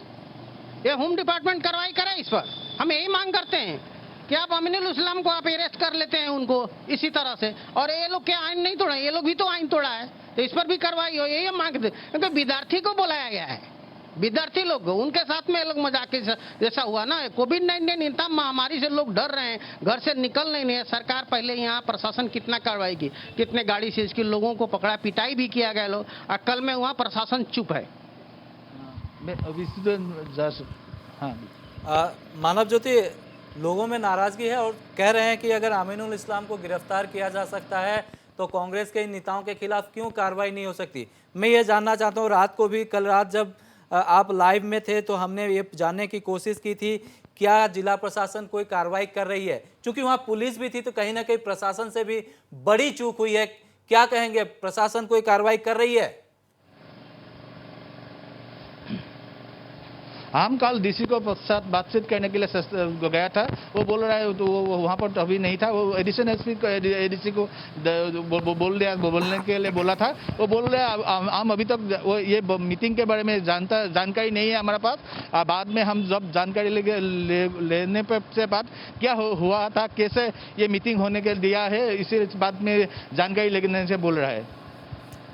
ये होम डिपार्टमेंट कार्रवाई करे इस पर। हम यही मांग करते हैं कि आप अमीनुल इस्लाम को आप अरेस्ट कर लेते हैं उनको इसी तरह से। और ये लोग क्या आईन नहीं तोड़ा? ये लोग भी तो आईन तोड़ा है, तो इस पर भी कार्रवाई हो, यही मांगते। क्योंकि विद्यार्थी को बुलाया गया है, विद्यार्थी लोग उनके साथ में लोग मजाक जैसा हुआ ना। कोविड-19 इतना महामारी से लोग डर रहे हैं, घर से निकल नहीं रहे। सरकार पहले यहाँ प्रशासन कितना कार्रवाई की, कितने गाड़ी से इसके लोगों को पकड़ा, पिटाई भी किया गया लोग, और कल में वहाँ प्रशासन चुप है।
मानव ज्योति, लोगों में नाराजगी है और कह रहे हैं कि अगर आमिनुल इस्लाम को गिरफ्तार किया जा सकता है तो कांग्रेस के इन नेताओं के खिलाफ क्यों कार्रवाई नहीं हो सकती? मैं ये जानना चाहता हूँ, रात को भी, कल रात जब आप लाइव में थे तो हमने ये जानने की कोशिश की थी क्या जिला प्रशासन कोई कार्रवाई कर रही है? क्योंकि वहाँ पुलिस भी थी तो कहीं ना कहीं प्रशासन से भी बड़ी चूक हुई है। क्या कहेंगे, प्रशासन कोई कार्रवाई कर रही है?
हम कल डीसी को साथ बातचीत करने के लिए गया था। वो बोल रहा है तो वो वहाँ पर अभी नहीं था। वो एडिशन एसपी को, एडीसी को बोलने के लिए बोला था। वो बोल रहे हम अभी तक वो ये मीटिंग के बारे में जानकारी नहीं है हमारे पास। बाद में हम जब जानकारी लेने से बाद क्या हुआ था, कैसे ये मीटिंग होने के दिया है, इसी बात में जानकारी लेने से बोल रहा है।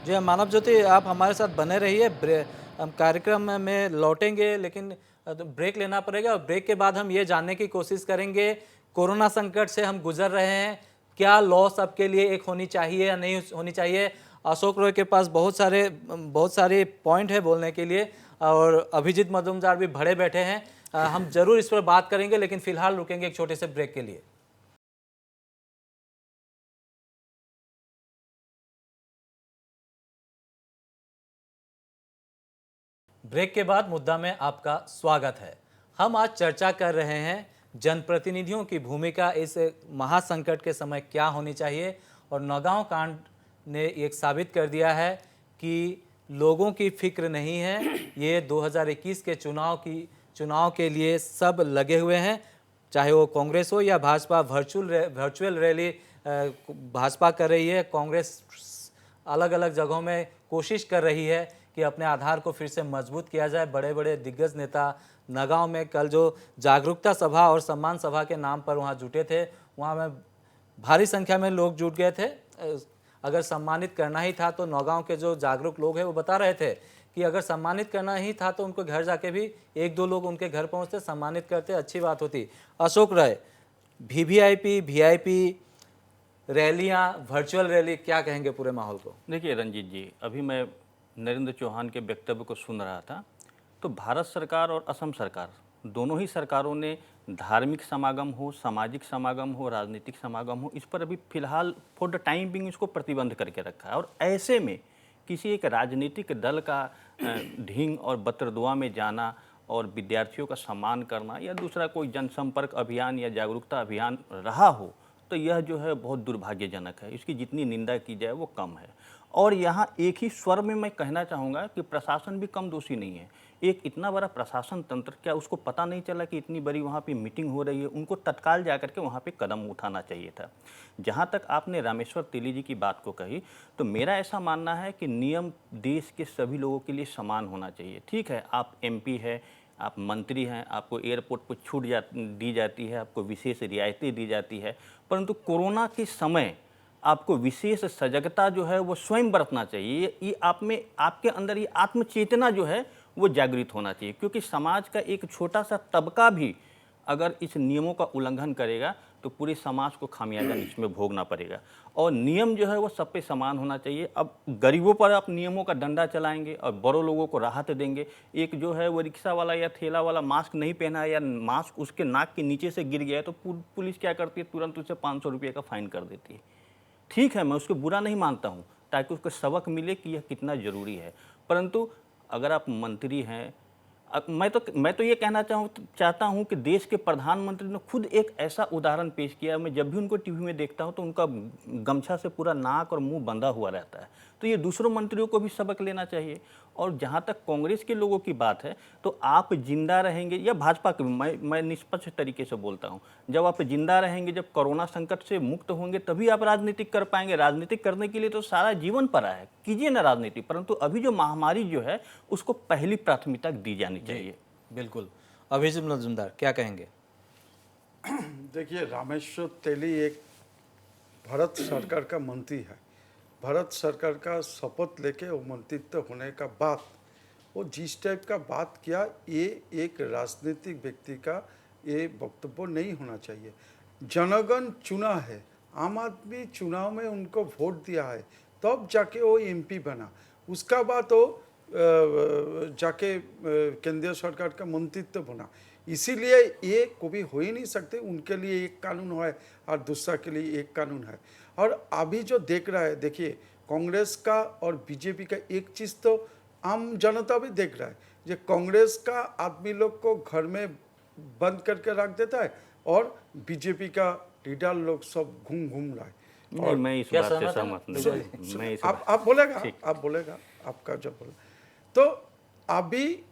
जी मानव ज्योति, आप हमारे साथ बने रहिए, हम कार्यक्रम में लौटेंगे लेकिन ब्रेक लेना पड़ेगा और ब्रेक के बाद हम ये जानने की कोशिश करेंगे कोरोना संकट से हम गुजर रहे हैं, क्या लॉ सबके लिए एक होनी चाहिए या नहीं होनी चाहिए। अशोक रॉय के पास बहुत सारे पॉइंट है बोलने के लिए और अभिजीत मजुमदार भी भड़े बैठे हैं। हम जरूर इस पर बात करेंगे, लेकिन फिलहाल रुकेंगे एक छोटे से ब्रेक के लिए। ब्रेक के बाद मुद्दा में आपका स्वागत है। हम आज चर्चा कर रहे हैं जनप्रतिनिधियों की भूमिका इस महासंकट के समय क्या होनी चाहिए, और नौगांव कांड ने एक साबित कर दिया है कि लोगों की फिक्र नहीं है। ये 2021 के चुनाव के लिए सब लगे हुए हैं। चाहे वो कांग्रेस हो या भाजपा। वर्चुअल रैली भाजपा कर रही है, कांग्रेस अलग अलग जगहों में कोशिश कर रही है कि अपने आधार को फिर से मजबूत किया जाए। बड़े बड़े दिग्गज नेता नगांव में कल जो जागरूकता सभा और सम्मान सभा के नाम पर वहाँ जुटे थे, वहाँ में भारी संख्या में लोग जुट गए थे। अगर सम्मानित करना ही था तो नौगांव के जो जागरूक लोग हैं वो बता रहे थे कि अगर सम्मानित करना ही था तो उनको घर जाके भी 1-2 लोग उनके घर पहुंचते, सम्मानित करते, अच्छी बात होती। अशोक राय, वीवीआईपी वीआईपी रैलियां, वर्चुअल रैली, क्या कहेंगे पूरे माहौल को?
देखिए रंजीत जी, अभी मैं नरेंद्र चौहान के वक्तव्य को सुन रहा था, तो भारत सरकार और असम सरकार दोनों ही सरकारों ने धार्मिक समागम हो, सामाजिक समागम हो, राजनीतिक समागम हो, इस पर अभी फिलहाल फॉर द टाइम बिंग इसको प्रतिबंध करके रखा है। और ऐसे में किसी एक राजनीतिक दल का ढींग और बतरदुआ में जाना और विद्यार्थियों का सम्मान करना या दूसरा कोई जनसंपर्क अभियान या जागरूकता अभियान रहा हो, तो यह जो है बहुत दुर्भाग्यजनक है। इसकी जितनी निंदा की जाए वो कम है। और यहाँ एक ही स्वर में मैं कहना चाहूँगा कि प्रशासन भी कम दोषी नहीं है। एक इतना बड़ा प्रशासन तंत्र, क्या उसको पता नहीं चला कि इतनी बड़ी वहाँ पे मीटिंग हो रही है? उनको तत्काल जा करके वहाँ पे कदम उठाना चाहिए था। जहाँ तक आपने रामेश्वर तेली जी की बात को कही, तो मेरा ऐसा मानना है कि नियम देश के सभी लोगों के लिए समान होना चाहिए। ठीक है, आप MP है, आप मंत्री हैं, आपको एयरपोर्ट पर छूट दी जाती है, आपको विशेष रियायतें दी जाती है, परंतु कोरोना के समय आपको विशेष सजगता जो है वो स्वयं बरतना चाहिए। ये आप में, आपके अंदर ये आत्मचेतना जो है वो जागृत होना चाहिए, क्योंकि समाज का एक छोटा सा तबका भी अगर इस नियमों का उल्लंघन करेगा तो पूरे समाज को खामियाजा इसमें भोगना पड़ेगा। और नियम जो है वो सब पे समान होना चाहिए। अब गरीबों पर आप नियमों का डंडा चलाएंगे और बड़ों लोगों को राहत देंगे। एक जो है वो रिक्शा वाला या ठेला वाला मास्क नहीं पहना है या मास्क उसके नाक के नीचे से गिर गया है, तो पुलिस क्या करती है, तुरंत उसे 500 रुपये का फाइन कर देती है। ठीक है, मैं उसको बुरा नहीं मानता हूँ, ताकि उसको सबक मिले कि यह कितना ज़रूरी है। परंतु अगर आप मंत्री हैं, मैं तो ये कहना चाहता हूँ कि देश के प्रधानमंत्री ने खुद एक ऐसा उदाहरण पेश किया। मैं जब भी उनको टीवी में देखता हूँ तो उनका गमछा से पूरा नाक और मुंह बंधा हुआ रहता है। तो ये दूसरों मंत्रियों को भी सबक लेना चाहिए। और जहाँ तक कांग्रेस के लोगों की बात है, तो आप जिंदा रहेंगे, या भाजपा के, मैं निष्पक्ष तरीके से बोलता हूँ, जब आप जिंदा रहेंगे, जब कोरोना संकट से मुक्त होंगे, तभी आप राजनीतिक कर पाएंगे। राजनीतिक करने के लिए तो सारा जीवन पड़ा है, कीजिए ना राजनीति, परंतु अभी जो महामारी जो है उसको पहली प्राथमिकता दी जानी चाहिए।
बिल्कुल। अभिजीत मजूमदार, क्या कहेंगे?
देखिए, रामेश्वर तेली एक भारत सरकार का मंत्री है। भारत सरकार का शपथ लेके वो मंत्रित्व होने का बाद वो जिस टाइप का बात किया, ये एक राजनीतिक व्यक्ति का ये वक्तव्य नहीं होना चाहिए। जनगण चुना है, आम आदमी चुनाव में उनको वोट दिया है, तब जाके वो MP बना। उसका बाद वो जाके केंद्रीय सरकार का मंत्रित्व बना। इसीलिए ये कभी हो ही नहीं सकते। उनके लिए एक कानून है और दूसरा के लिए एक कानून है। और अभी जो देख रहा है, देखिए, कांग्रेस का और बीजेपी का एक चीज़ तो आम जनता भी देख रहा है, जो कांग्रेस का आदमी लोग को घर में बंद करके रख देता है और बीजेपी का लीडर लोग सब घूम रहा है।
और मैं इस बात से सहमत नहीं।
आप बोलेगा आपका जब बोला, तो अभी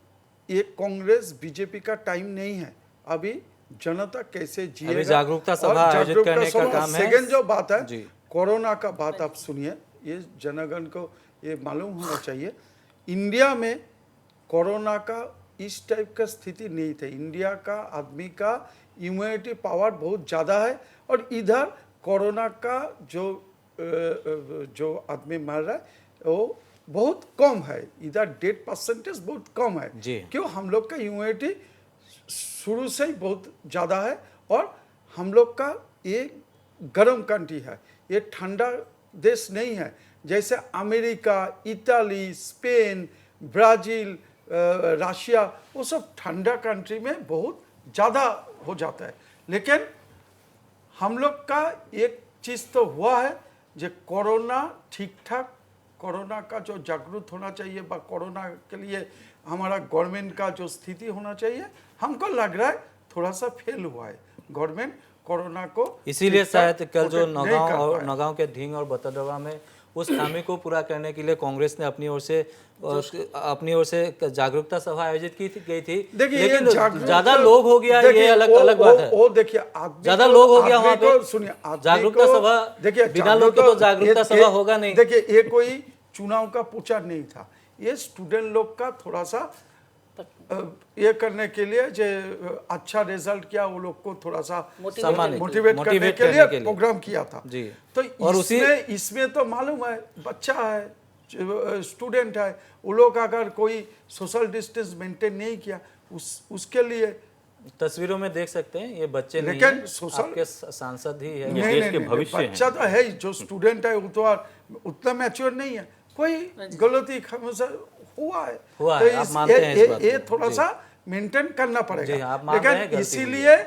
ये कांग्रेस बीजेपी का टाइम नहीं है। अभी जनता कैसे जिएगा,
जागरूकता सभा आयोजित करने का काम है।
सेकंड जो बात है, कोरोना का बात आप सुनिए, ये जनगण को ये मालूम होना चाहिए, इंडिया में कोरोना का इस टाइप का स्थिति नहीं थी। इंडिया का आदमी का इम्यूनिटी पावर बहुत ज़्यादा है और इधर कोरोना का जो आदमी मर रहा है वो बहुत कम है। इधर डेथ परसेंटेज बहुत कम है। क्यों? हम लोग का इम्यूनिटी शुरू से ही बहुत ज़्यादा है और हम लोग का ये गर्म कंट्री है, ये ठंडा देश नहीं है। जैसे America, Italy, Spain, Brazil, Russia, वो सब ठंडा कंट्री में बहुत ज़्यादा हो जाता है। लेकिन हम लोग का एक चीज़ तो हुआ है, जो कोरोना ठीक ठाक, कोरोना का जो जागरूक होना चाहिए, कोरोना के लिए हमारा गवर्नमेंट का जो स्थिति होना चाहिए, हमको लग रहा है थोड़ा सा फेल हुआ है गवर्नमेंट कोरोना को।
इसीलिए शायद कल जो नगांव के ढींग और बतरवा में उस खामी को पूरा करने के लिए कांग्रेस ने अपनी ओर से जागरूकता सभा आयोजित गई थी।
देखिए,
लेकिन
जागरूकता-
ज्यादा लोग हो गया,
देखिए,
ये अलग बात है।
वो देखिए,
ज्यादा लोग हो गया वहाँ पे,
सुनिए,
जागरूकता सभा,
देखिए,
बिना लोग के तो जागरूकता सभा होगा नहीं।
देखिए, ये कोई चुनाव का प्रचार नहीं था, ये स्टूडेंट लोग का थोड़ा सा ये करने के लिए जो अच्छा रिजल्ट किया वो लोग को थोड़ा सा मोटिवेट करने के लिए प्रोग्राम किया था
जी।
तो
और
इसमें तो मालूम है, बच्चा है, स्टूडेंट है, वो लोग अगर कोई सोशल डिस्टेंस मेंटेन नहीं किया उसके लिए
तस्वीरों में देख सकते हैं ये बच्चे नहीं
लेकिन
हैं,
सोशल
आपके सांसद ही है।
देश के भविष्य हैं।
बच्चा तो है ही, जो स्टूडेंट है वो तो उतना मैच्योर नहीं है, कोई गलती हुआ है
हुआ
तो
है, आप मानते हैं इस बात
ये
को?
थोड़ा
जी।
सा मेंटेन करना
जी,
पड़ेगा।
आप मान रहे हैं
लेकिन
गलती
इसीलिए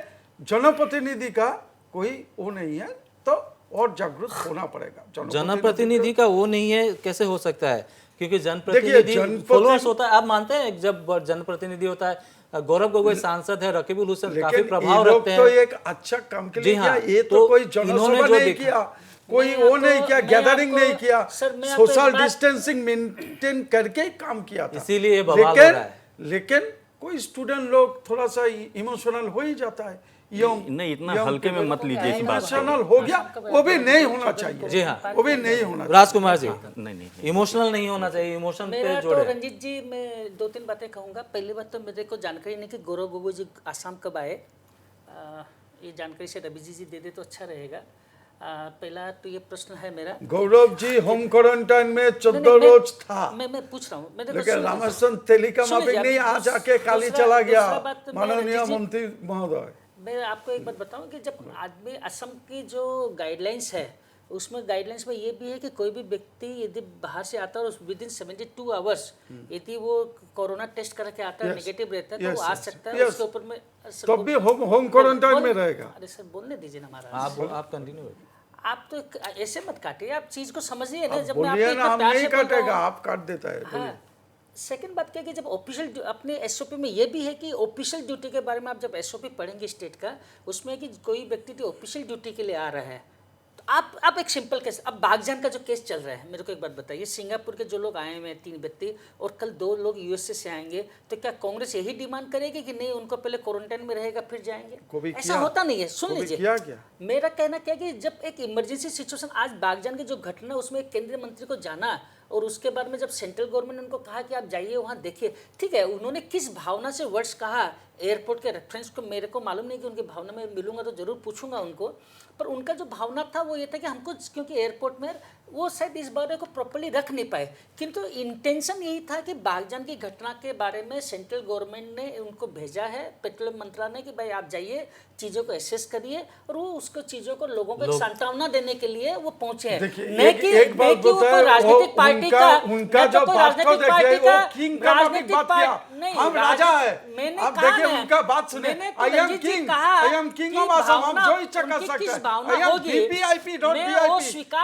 जनप्रतिनिधि का कोई वो नहीं है तो और जागरूक होना पड़ेगा।
जनप्रतिनिधि का वो नहीं है कैसे हो सकता है, क्योंकि जनप्रतिनिधि फॉलोअर्स होता है। आप मानते हैं जब जनप्रतिनिधि होता है, गौरव गोगोई सांसद है, रकीबुल हुसैन काफी प्रभाव रखते हैं,
तो एक अच्छा काम के लिए
जी हाँ,
किया, ये
तो
तो कोई
इन्होंने
जनसभा
जो
नहीं
देखा-
किया, कोई वो नहीं किया, गैदरिंग नहीं किया,
सर, मैं आपको
सोशल
एक बात-
डिस्टेंसिंग मेंटेन करके ही काम किया था।
इसीलिए ये बवाल हो रहा है।
लेकिन कोई स्टूडेंट लोग थोड़ा सा इमोशनल हो ही जाता है।
नहीं, इतना हल्के में मत लीजिए इस बात को।
इमोशनल हो गया, वो भी नहीं होना चाहिए।
जी हाँ,
वो भी नहीं होना चाहिए।
राजकुमार जी,
नहीं
इमोशनल नहीं होना चाहिए, इमोशन
मेरा
पे
तो
जोड़े।
रंजीत जी, मैं 2-3 बातें कहूँगा। पहली बात तो मेरे को जानकारी नहीं कि गौरव गोगोई जी आसाम कब आए, ये जानकारी से रवि जी दे दे तो अच्छा रहेगा। पहला तो ये प्रश्न है मेरा।
गौरव जी होम क्वारंटाइन में 14 रोज था।
मैं पूछ रहा हूँ,
लेकिन रामेश्वर तेलिका माफिक नहीं, आज आके काली चला गया माननीय मंत्री महोदय।
मैं आपको एक बात बताऊं कि जब आदमी असम की जो गाइडलाइंस है, उसमें गाइडलाइंस में ये भी है कि कोई भी व्यक्ति यदि बाहर से आता है और विदिन 72 आवर्स यदि वो कोरोना टेस्ट करके आता है, नेगेटिव रहता है, तो वो आ सकता है। उसके ऊपर में
तो भी होम क्वारंटाइन में रहेगा।
अरे सर, बोलने दीजिए ना हमारा।
आप कंटिन्यू।
आप तो ऐसे मत काटिए, आप चीज को समझिए ना। जब मैं
बोलिए
आपको
ना,
इतना
हम
प्यार
नहीं
से बोल रहा
काटेगा,
हूं-
आप काट देता है। बोलिए।
सेकंड बात क्या है कि जब ऑफिशियल अपने एसओपी में ये भी है कि ऑफिशियल ड्यूटी के बारे में आप जब एसओपी पढ़ेंगे स्टेट का, उसमें कि कोई व्यक्ति ऑफिशियल ड्यूटी के लिए आ रहा है, तो आप एक सिंपल केस, अब बागजान का जो केस चल रहा है, मेरे को एक बात बताइए, सिंगापुर के जो लोग आए हुए हैं 3 व्यक्ति और कल 2 लोग यूएसए से आएंगे, तो क्या कांग्रेस यही डिमांड करेगी कि नहीं उनको पहले क्वारंटाइन में रहेगा फिर जाएंगे? ऐसा होता नहीं है। सुन लीजिए, मेरा कहना क्या है कि जब एक इमरजेंसी सिचुएशन, आज बागजान की जो घटना, उसमें एक केंद्रीय मंत्री को जाना और उसके बाद में जब सेंट्रल गवर्नमेंट ने उनको कहा कि आप जाइए वहाँ देखिए, ठीक है, उन्होंने किस भावना से वर्ड्स कहा, एयरपोर्ट के रेफरेंस को मेरे को मालूम नहीं कि उनकी भावना में मिलूंगा तो जरूर पूछूंगा उनको, पर उनका जो भावना था वो ये था कि हमको, क्योंकि एयरपोर्ट में वो शायद इस बारे को प्रॉपर्ली रख नहीं पाए, किंतु इंटेंशन यही था कि बागजान की घटना के बारे में सेंट्रल गवर्नमेंट ने उनको भेजा है, पेट्रोलियम मंत्रालय ने, कि भाई आप जाइए, चीज़ों को एसेस करिए, और वो उसको चीज़ों को लोगों को एक सांत्वना देने के लिए वो पहुंचे हैं।
एक बात बताए,
राजनीतिक पार्टी का
उनका जो बात को देखिए, वो किंग का माफिक बात किया, हम राजा है। आप देखिए उनका बात सुने, I am king of Assam, हम जो इच्छा कर सकते हैं, I am VVIP not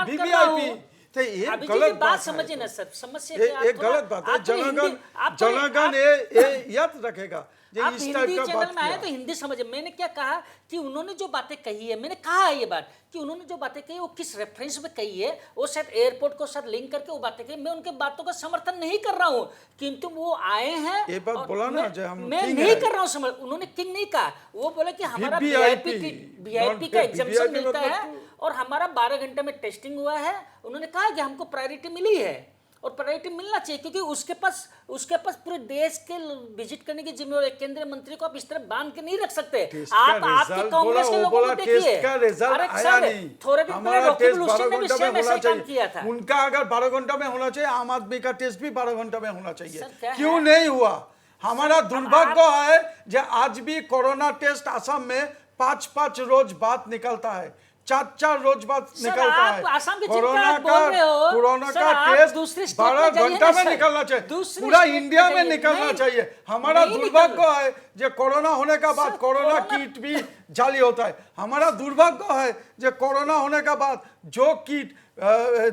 VVIP. तो ये गलत बात
समझिए ना सर, समस्या
ये गलत बात है। जनगण ये याद रखेगा।
आप हिंदी चैनल में आए तो हिंदी समझे। मैंने क्या कहा कि उन्होंने जो बातें कही है, मैंने कहा है ये बात कि उन्होंने जो बातें कही वो किस रेफरेंस में कही है, वो शायद एयरपोर्ट को साथ लिंक करके वो बातें कही। मैं उनके बातों का समर्थन नहीं कर रहा हूँ, किंतु वो आए हैं,
ये बात बोला ना,
मैं नहीं कर रहा हूँ। उन्होंने किंग नहीं कहा, वो बोले कि हमारा वीआईपी का एग्जाम्पशन मिलता है और हमारा 12 घंटे में टेस्टिंग हुआ है। उन्होंने कहा कि हमको प्रायोरिटी मिली है और प्रायोरिटी मिलना चाहिए, क्योंकि उसके पास पूरे देश के विजिट करने की जिम्मेदारी, केंद्रीय मंत्री को आप इस तरह बांध के नहीं रख सकते। आप आपके कांग्रेस के लोगों को देखिए, थोड़े दिन पहले रकीबुल हुसैन ने भी सेम ऐसा काम किया था।
उनका अगर 12 घंटा में होना चाहिए, आम आदमी का टेस्ट भी 12 घंटा में होना चाहिए, क्यों नहीं हुआ? हमारा दुर्भाग्य है जो आज भी कोरोना टेस्ट असम में 5-5 रोज बाद निकलता है, 4-4 रोज बाद निकलता है। कोरोना का टेस्ट 12 घंटा में निकलना चाहिए, पूरा इंडिया में निकलना चाहिए। हमारा दुर्भाग्य है जो कोरोना होने का बाद कोरोना किट भी जाली होता है। हमारा दुर्भाग्य है जो कोरोना होने का बाद जो किट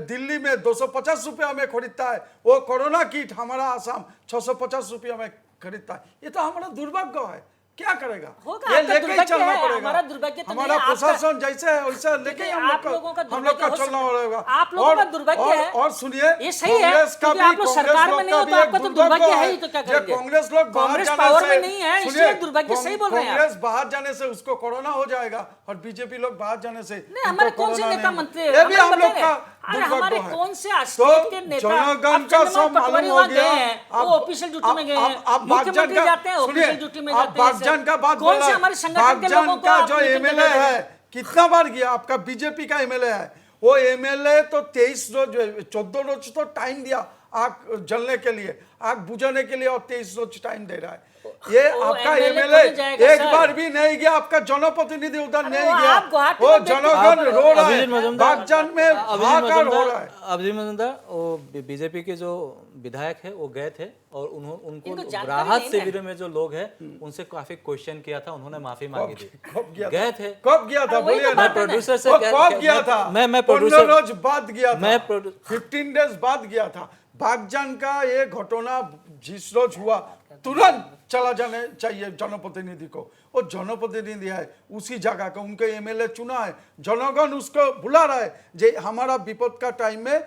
दिल्ली में 250 रुपया में खरीदता है, वो कोरोना किट हमारा आसाम 650 रुपया में खरीदता है। ये तो हमारा दुर्भाग्य है। क्या करेगा?
होगा,
ये
आपका
लेके ही
दुर्भाग्य
चलना
है,
पड़ेगा।
हमारा दुर्भाग्य तो
हमारा
नहीं है, आपका-
प्रशासन जैसे है वैसे लेके
देखिए,
हम
आप लोगों का
लोग का
दुर्भाग्य हो
चलना
सकता है।
पड़ेगा।
आप लोगों का दुर्भाग्य है।
और सुनिए,
ये सही है,
कांग्रेस का
क्योंकि
भी
आप लोग
कांग्रेस
सरकार
लोग
में नहीं
का
हो
भी
तो
एक
आपका तो
दुर्भाग्य
दुर्भाग्य है ही, तो क्या
ये
करेंगे?
कांग्रेस लोग बाहर
कांग्रेस
जाने
पावर
से-
में नहीं है, इसलिए
सुनिए,
दुर्भाग्य सही बोल रहे हैं आप।
कांग्रेस बाहर जाने से उसको कोरोना हो जाएगा और बीजेपी लोग बाहर जाने से
नहीं, हमारे
उनको
कौन से
कोरोना
नेता
नहीं।
मंत्री
ये भी
हमें
हम लोग
बताएं।
का
अरे
दुर्भाग्य
हमारे
है।
कौन से
तो
स्टेट के नेता
जनगण
अब
का
चंद्रमोहन
सब
पटवारी
मालूम हो
वहाँ
गया।
गए हैं, वो ऑफिशियल ड्यूटी में गए हैं, मुख्यमंत्री जाते हैं ऑफिशियल ड्यूटी में जाते हैं।
बागजान का बात
कौन
बोला
से
है।
हमारे संगठन के लोगों
बागजान
को
का
आप
जो
मीटिंग
एमएलए
करने
है कितना बार गया? आपका बीजेपी का एमएलए है, वो एमएलए तो 23 रोज 14 रोज तो टाइम दिया आग जलने के लिए, आग बुझाने के लिए, और 23 रोज टाइम दे रहा है। ये
वो
आपका
MLA
एमएलए
तो नहीं जाएगा,
एक
सर।
बार भी नहीं गया, आपका जनप्रतिनिधि उधर नहीं
वो
गया।
आप गुवाहाटी
वो
में बैठ के-
जनगण रो रहा
अभिजीत
है,
मजूमदार-
बागजान में हाहाकार हो रहा है।
अभिजीत मजूमदार वो बीजेपी के जो विधायक है वो गए थे और उनको
इनको जानकारी
राहत
नहीं है।
शिविर में जो लोग हैं उनसे काफी क्वेश्चन किया था, उन्होंने माफी मांगी थी।
कब गया
गए थे।
कब गया था?
वही तो
बोलिए
बात
ना।
है।
प्रोड्यूसर से
वो
कह-
कब गया था?
मैं
15
प्रोड्यूसर
रोज बाद गया था,
मैं
15 डेज बाद गया था। बागजान का ये घटना जिस रोज हुआ तुरंत चला जाने चाहिए जनप्रतिनिधि को। वो जनप्रतिनिधि है उसी जगह का, उनके एमएलए चुना है, जनगण उसको बुला रहा है जे हमारा विपद का टाइम में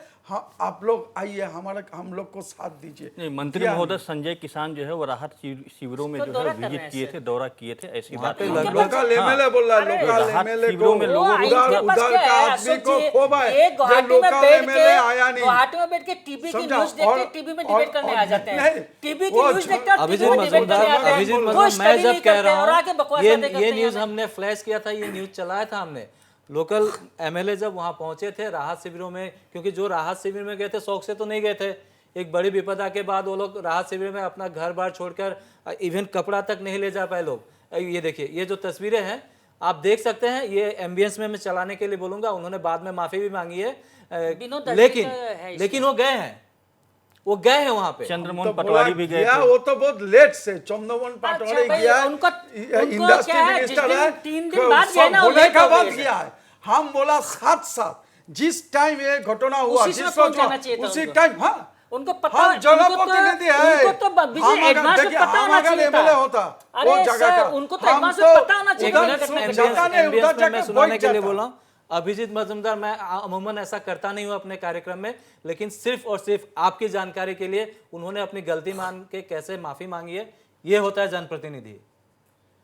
आप लोग आइए, हमारा हम लोग को साथ दीजिए।
नहीं, मंत्री
दिया
महोदय
नहीं।
संजय किसान जो है वो राहत शिविरों में
उसको
जो
दौरा
है
कर रहे
विजिट
हैं
किए
सर।
थे, दौरा किए थे, ऐसी बात
पे
है।
लगभग-
लोकल एमएलए बोल रहा है,
अरे,
लोकल
राहत
एमएलए
शिविरों
को
में लोगों
वो
को-
इनके
उधर
पास
उधर
क्या
का
है,
आदमी
अशोक
को
जी,
खोबा है,
ये
जो
गुवाहाटी में
लोकल
बैठ
एमएलए आया
के
नहीं।
गुवाहाटी में बैठ के टीबी की
समझा?
न्यूज देख के
और-
टीबी में डिबेट करने
और-
आ जाते हैं।
नहीं,
टीबी की
वो
न्यूज देखते हैं और
अभिजीत
टीबी में डिबेट
मजूमदार
करने आते हैं।
अभिजीत
कोई
मजूमदार
स्टडी
मैं जब
नहीं
कह
करते
रहा
और आके
हूँ
बकवास बातें करते
ये
हैं
न्यूज
हमें।
हमने फ्लैश किया था, ये न्यूज चलाया था हमने। लोकल एमएलए जब वहां पहुंचे थे राहत शिविरों में, क्योंकि जो राहत शिविर में गए थे शौक से तो नहीं गए थे, एक बड़ी विपदा के बाद वो लोग राहत शिविर में अपना घर बार छोड़कर इवन कपड़ा तक नहीं ले जा पाए लोग। ये देखिए, ये जो तस्वीरें हैं आप देख सकते हैं, ये एम्बियंस में मैं चलाने के लिए बोलूंगा, उन्होंने बाद में माफी भी मांगी है,
विनोद दर्जी
लेकिन
का है इसमें।
लेकिन वो गए हैं, वो गए हैं वहां पे।
चंद्रमोहन
तो
पटवारी
बोला
भी गए
गया,
थे।
वो तो बहुत लेट से चंद्रमोहन पटवारी
भाई,
गया,
उनको
इंडस्ट्री
क्या है, जिस
मिनिस्टर
दिन
है,
3 दिन बाद गया ना, वो
होने
लेट
का
हो
बाद
गए।
गया है। हम बोला साथ साथ जिस टाइम ये घटना हुआ
उसी समय
जिस रोज
पहुंच जाना
हुआ,
चाहिए था
उसी
उनको।
टाइम हाँ
उनको पता,
हम
उनको तो-
जनप्रतिनिधि है,
उनको तो बिजी
हम अगर
एडवांस में
देखिए,
पता
हम
होना
अगर
चाहिए
एमएलए
था।
होता
अरे
वो जगह
सर,
का,
उनको तो
हम
एडवांस
तो
में पता होना चाहिए।
एक
उधर
मिनट,
सुन
एम्बियंस
जाता नहीं,
एम्बियंस
उधर
में मैं
जाकर
सुनाने
बैठ
के लिए
जाता।
बोल रहा हूँ। अभिजीत मजूमदार, मैं अमूमन ऐसा करता नहीं हूँ अपने कार्यक्रम में, लेकिन सिर्फ और सिर्फ आपकी जानकारी के लिए उन्होंने अपनी गलती मान के कैसे माफी मांगी है, ये होता है जनप्रतिनिधि।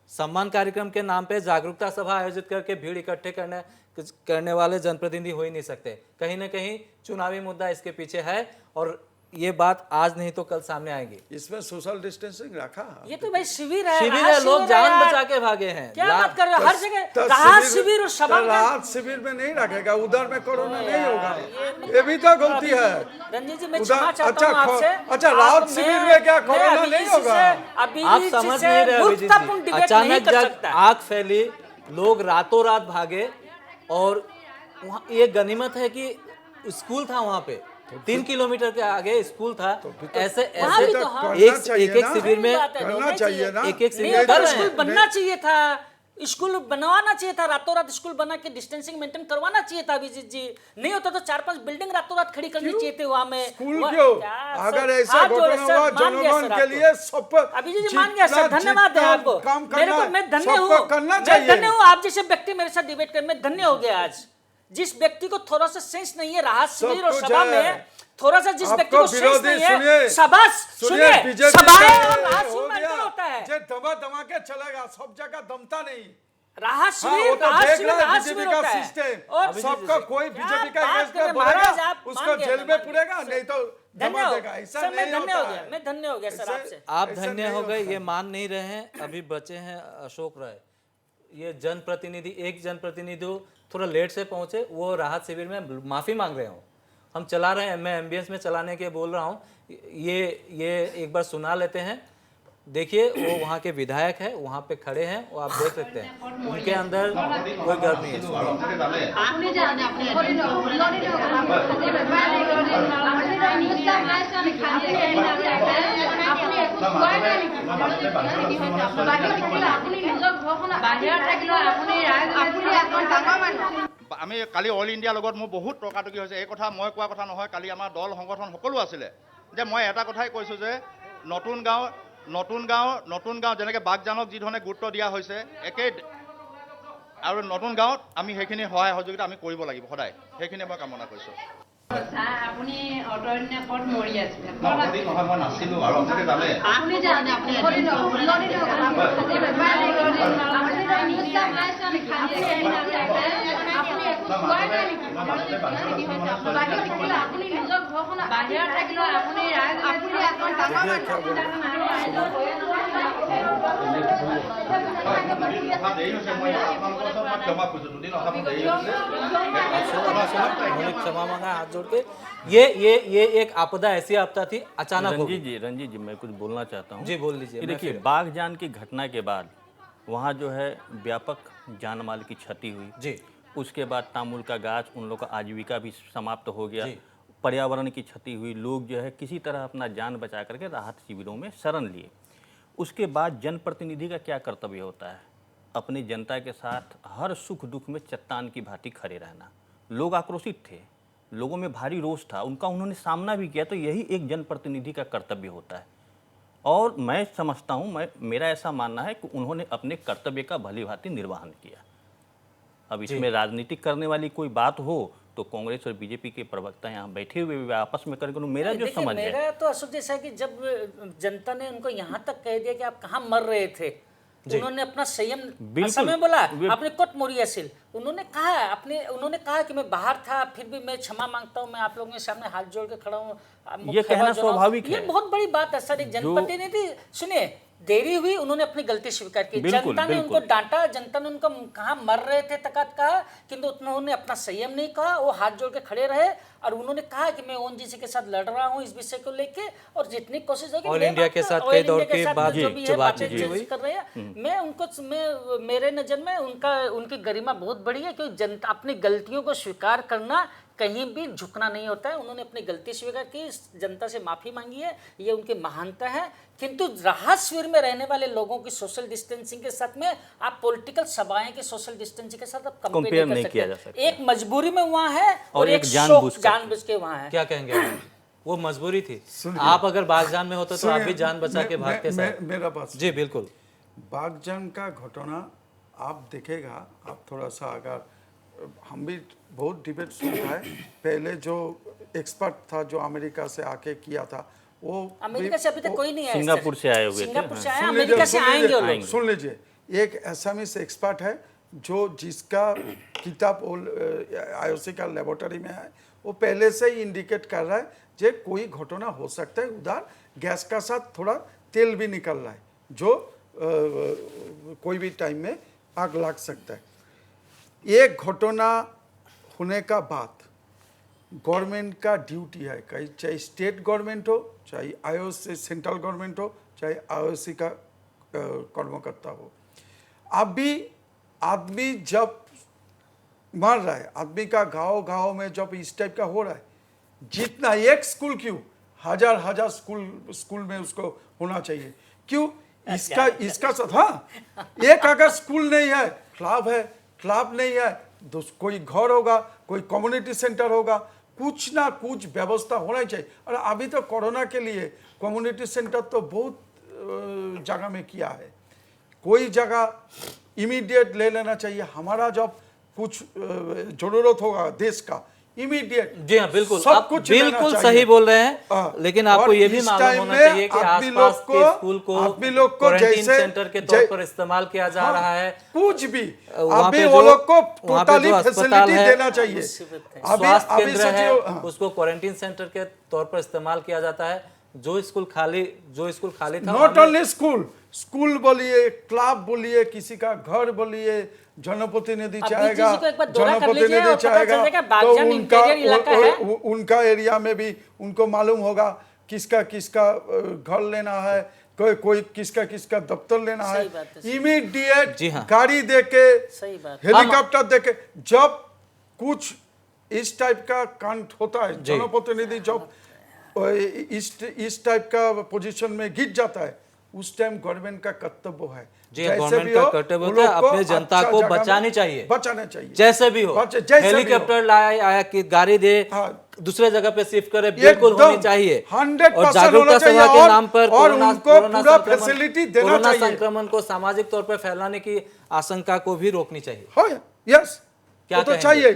सम्मान कार्यक्रम के नाम पे जागरूकता सभा आयोजित करके भीड़ इकट्ठे करने वाले जनप्रतिनिधि हो ही नहीं सकते। कहीं ना कहीं चुनावी मुद्दा इसके पीछे है और ये बात आज नहीं तो कल सामने आएगी।
इसमें सोशल डिस्टेंसिंग रखा।
ये तो भाई शिविर है,
शिविर
राहत
है, लोग
शिविर
जान
यार।
बचा के भागे हैं।
क्या बात कर रहे हो, हर जगह राहत शिविर और सभा का।
राहत शिविर में नहीं रखेगा, उधर में कोरोना नहीं होगा, ये भी तो गलती है।
रंजीत जी, मैं
उधर-
क्षमा चाहता
अच्छा,
हूं आपसे।
अच्छा, राहत शिविर में क्या कोरोना नहीं होगा?
आप समझ नहीं रहे अभिजीत जी, अचानक जब आग फैली, लोग रातों रात भागे और वहाँ ये गनीमत है कि स्कूल था वहाँ पे, 3 किलोमीटर के आगे स्कूल था। ऐसे
वहाँ
ऐसे
भी तो हाँ।
एक शिविर में
करना चाहिए ना।
एक शिविर
नहीं,
कर
तो
रहे
स्कूल
हैं।
बनना चाहिए था, स्कूल बनवाना चाहिए था, रातों रात स्कूल बना के डिस्टेंसिंग मेंटेन करवाना चाहिए था अभिजीत जी। नहीं होता तो 4-5 बिल्डिंग रातों रात खड़ी करनी चाहिए थी वहाँ में।
स्कूल
वह-
क्यों?
क्या
अगर
सर,
ऐसा
हाथ जोड़े
घटना
सर,
हुआ
मान गया
जनगण
सर
के
आपको।
लिए सब पर
अभिजीत जी मान गया सर, धन्यवाद है आपको।
काम
मेरे को
करना
मैं धन्य हूँ,
सबको करना
मैं
चाहिए।
धन्य हूँ, आप जैसे व्यक्ति मेरे साथ डिबेट कर, मैं धन्य हो गया आज। जिस व्यक्ति को थोड़ा सा सेंस नहीं है राहत शिविर और
सब कुछ
सभा
है।
में, थोड़ा सा जिस व्यक्ति
आपको
को सेंस
विरोधी
नहीं है,
सुनिए,
सभा सुनिए,
बीजेपी
सभाएं
का
और राहत
हो
शिविर में
गया,
अंतर होता है।
जे दबा दबा के चलेगा, सब जगह दमता नहीं।
राहत
हाँ,
शिविर,
वो तो
राहत
देख
शिविर,
रहा है
राहत
बीजेपी
शिविर
का
होता है।
सिस्टम,
और
सबका कोई
क्या
बीजेपी का
बात
अगेंस्ट
कर रहे
में
हैं, महाराज,
बोलेगा,
आप
उसको
मान गए,
जेल
मान
में
गए।
पुरेगा, नहीं तो
धन्य
दबा
हो
देगा। ऐसा
सर, मैं
नहीं
धन्य हो
होता
गया,
है।
मैं धन्य हो गया सर
ऐसे-
आपसे।
आप
ऐसा
धन्य
नहीं
हो गए,
होता।
ये मान नहीं रहे हैं। अभी बचे हैं अशोक राय, ये जनप्रतिनिधि, एक जनप्रतिनिधि थोड़ा लेट से पहुंचे, वो राहत शिविर में माफी मांग रहे हो। हम चला रहे हैं, मैं एम्बियंस में चलाने के बोल रहा हूँ, ये एक बार सुना लेते हैं। देखिए, वो वहाँ के विधायक है, वहाँ पे खड़े हैं, वो आप देख सकते हैं, उनके अंदर कोई गर्व नहीं है।
আমি কালি অল ইণ্ডিয়াৰ লগত মোৰ বহুত তৰ্কাতৰ্কি হৈছে। এই কথা মই কোৱা কথা নহয়, কালি আমাৰ দল সংগঠন সকলো আছিলে যে মই এটা কথাই কৈছোঁ যে নতুন গাঁও নতুন গাঁও যেনেকৈ বাগজানক যি ধৰণে গুৰুত্ব দিয়া হৈছে একেই আৰু নতুন গাঁৱত আমি সেইখিনি সহায় সহযোগিতা আমি কৰিব লাগিব সদায়, সেইখিনি মই কামনা কৰিছোঁ।
আপুনি অতদিনে ক'ত মৰি আছিলে?
নহয় মই নাছিলোঁ আৰু আপোনালোকে জানে।
আপুনি জানে আপুনি নিজৰ ঘৰখন বাহিৰত থাকিলেও আপুনি
দেৰি হৈছে, মই আপোনালোকৰ ওচৰত মই ক্ষমা খুজিছোঁ, দুদিন অহা দেৰি হৈছে।
उन्होंने क्षमा मांगा हाथ जोड़ के। ये एक आपदा ऐसी आपदा थी अचानक हो गई।
रंजीत जी मैं कुछ बोलना चाहता हूँ।
जी बोल लीजिए।
ये देखिए बागजान की घटना के बाद वहाँ जो है व्यापक जान माल की क्षति हुई
जी।
उसके बाद तामुल का गाछ, उन लोग का आजीविका भी समाप्त हो गया, पर्यावरण की क्षति हुई, लोग जो है किसी तरह अपना जान बचा करके राहत शिविरों में शरण लिए। उसके बाद जनप्रतिनिधि का क्या कर्तव्य होता है? अपनी जनता के साथ हर सुख दुख में चट्टान की भांति खड़े रहना। लोग आक्रोशित थे, लोगों में भारी रोष था, उनका उन्होंने सामना भी किया, तो यही एक जनप्रतिनिधि का कर्तव्य होता है। और मैं समझता हूँ, मेरा ऐसा मानना है कि उन्होंने अपने कर्तव्य का भली भांति निर्वहन किया। अब इसमें राजनीतिक करने वाली कोई बात हो तो कांग्रेस और बीजेपी के प्रवक्ता यहाँ बैठे हुए भी आपस में करेंगे। मेरा जो समझ है,
मेरा तो अशोक जैसा कि जब जनता ने उनको यहाँ तक कह दिया कि आप कहाँ मर रहे थे, उन्होंने अपना संयम समय बोला, आपने कोट मोरियासिल, उन्होंने कहा कि मैं बाहर था, फिर भी मैं क्षमा मांगता हूँ, मैं आप लोगों के सामने हाथ जोड़ के खड़ा हूँ।
ये कहना स्वाभाविक है।
ये बहुत बड़ी बात है सर। एक जनप्रतिनिधि, सुनिए, देरी हुई, उन्होंने अपनी गलती स्वीकार की, जनता ने उनको डांटा, जनता ने उनको कहा मर रहे थे तकात कहा, किंतु उन्होंने अपना संयम नहीं कहा, वो हाथ जोड़ के खड़े रहे और उन्होंने कहा कि मैं ओएनजीसी के साथ लड़ रहा हूँ इस विषय को लेके, और जितनी कोशिश होगी
ऑल इंडिया के साथ कई दौर के बाद जो बातचीत हुई
कर रहे हैं, मैं उनको मेरे नजर में उनकी गरिमा बहुत बड़ी है, क्योंकि जनता अपनी गलतियों को स्वीकार करना, कहीं भी झुकना नहीं होता है। उन्होंने अपनी गलती स्वीकार की, जनता से माफी मांगी है, ये उनकी महानता है। किंतु राहत शिविर में रहने वाले लोगों की सोशल डिस्टेंसिंग के साथ में आप पॉलिटिकल सभाएं की सोशल डिस्टेंसिंग के साथ आप कंपेयर नहीं किया जा सकता। एक मजबूरी में वहाँ है और एक जानबूझ के वहाँ है।
क्या कहेंगे? वो मजबूरी थी। आप अगर बागजान में होते तो आप भी जान बचा के भागते सर।
मेरा बात
जी बिल्कुल।
बागजान का घटना आप देखेगा, आप थोड़ा सा अगर हम भी बहुत डिबेट सुनता है, पहले जो एक्सपर्ट था जो अमेरिका से आके किया था, वो
अमेरिका से अभी तक कोई नहीं आया,
सिंगापुर से आए हुए थे,
सिंगापुर से आए, अमेरिका से आएंगे लोग।
सुन लीजिए, एक एसामीज एक्सपर्ट है जो जिसका किताब आईओसी का लेबोरेटरी में है, वो पहले से ही इंडिकेट कर रहा है जे कोई घटना हो सकता है, उधर गैस का साथ थोड़ा तेल भी निकल रहा है, जो कोई भी टाइम में आग लग सकता है। एक घटना होने का बाद गवर्नमेंट का ड्यूटी है, कहीं चाहे स्टेट गवर्नमेंट हो, चाहे आईओसी सेंट्रल गवर्नमेंट हो, चाहे आईओसी का कर्मकर्ता हो, अभी आदमी जब मर रहा है, आदमी का गाँव में जब इस टाइप का हो रहा है, जितना एक स्कूल क्यों, हजार स्कूल में उसको होना चाहिए, क्यों? इसका साथ, हाँ, एक अगर स्कूल नहीं है, क्लब नहीं है, तो कोई घर होगा, कोई कम्युनिटी सेंटर होगा, कुछ ना कुछ व्यवस्था होना चाहिए। और अभी तो कोरोना के लिए कम्युनिटी सेंटर तो बहुत जगह में किया है, कोई जगह इमीडिएट ले लेना चाहिए। हमारा जब कुछ जरूरत होगा देश का, इमीडिएट,
जी हाँ बिल्कुल,
सब
आप
कुछ
बिल्कुल सही बोल रहे हैं, लेकिन आपको ये भी मालूम होना चाहिए कि आसपास के स्कूल को क्वारंटीन सेंटर के तौर पर इस्तेमाल किया जा रहा है।
कुछ भी
वहाँ पे
वो लोग को
वहाँ पे जो अस्पताल है,
देना चाहिए,
स्वास्थ्य केंद्र है, उसको क्वारंटीन सेंटर के तौर पर इस्तेमाल किया जाता है। जो स्कूल खाली था,
नॉट ओनली स्कूल बोलिए, क्लब बोलिए, किसी का घर बोलिए, जनप्रतिनिधि चाहेगा तो उनका एरिया में भी उनको मालूम होगा किसका घर लेना है, कोई किसका दफ्तर लेना है, इमीडिएट गाड़ी देके, हेलीकॉप्टर देके। जब कुछ इस टाइप का कांड होता है, जनप्रतिनिधि जब इस टाइप का पोजीशन में गिर जाता है, उस टाइम गवर्नमेंट का कर्तव्य है।
जी, गवर्नमेंट का कर्तव्य होता है अपने जनता को बचानी चाहिए,
बचाना चाहिए,
जैसे भी हो। हेलीकॉप्टर आया कि गाड़ी दे दूसरे जगह पे शिफ्ट करे, बिल्कुल होनी चाहिए।
100%
और जागरूकता सभा के नाम पर कोरोना संक्रमण को सामाजिक तौर पर फैलाने की आशंका को भी रोकनी चाहिए।
यस,
क्या
तो चाहिए।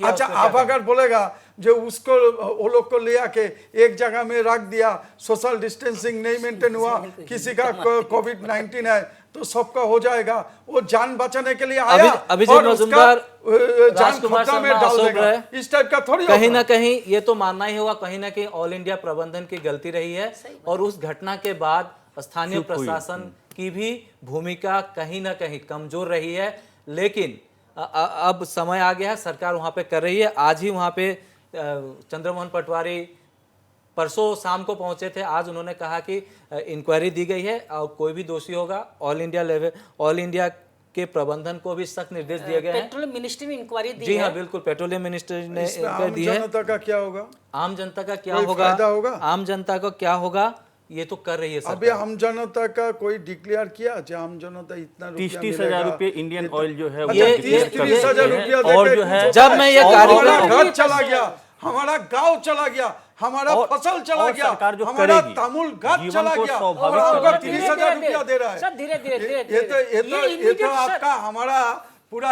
अच्छा,
आप अगर बोलेगा जो उसको वो लोग को ले आके एक जगह में रख दिया, सोशल डिस्टेंसिंग नहीं मेंटेन हुआ, किसी का कोविड-19 है तो सबका हो जाएगा, वो जान बचाने के लिए आया
अभिजीत मजूमदार,
राजकुमार शर्मा, अशोक राय, इस टाइप का थोड़ी
कहीं ना कहीं ये तो मानना ही होगा, कहीं ना कहीं ऑल इंडिया प्रबंधन की गलती रही है और उस घटना के बाद स्थानीय प्रशासन की भी भूमिका कहीं ना कहीं कमजोर रही है। लेकिन अब समय आ गया है, सरकार वहां पे कर रही है। आज ही वहां पे चंद्रमोहन पटवारी परसों शाम को पहुंचे थे, आज उन्होंने कहा कि इंक्वायरी दी गई है और कोई भी दोषी होगा ऑल इंडिया के प्रबंधन को भी सख्त निर्देश दिए गए हैं।
पेट्रोलियम मिनिस्ट्री ने इंक्वायरी दी
जी
है।
हाँ, बिल्कुल, पेट्रोलियम मिनिस्ट्री ने
इसमें
दी है।
जनता का क्या होगा?
आम जनता का क्या
कोई
होगा?
फायदा होगा?
आम जनता को क्या होगा ये तो कर रही है सरकार।
अभी आम जनता का कोई डिक्लेयर किया जो आम जनता इतना
30,000 रुपये इंडियन ऑयल जो है
ये
30,000 रुपया
और जो है
जब मैं ये कार्यक्रम
घर चला गया, हमारा गांव चला गया, हमारा फसल चला गया, हमारा तमिल गांव चला गया और हमको 30,000 रुपया दे रहा है।
सर धीरे धीरे
ये तो आपका हमारा पूरा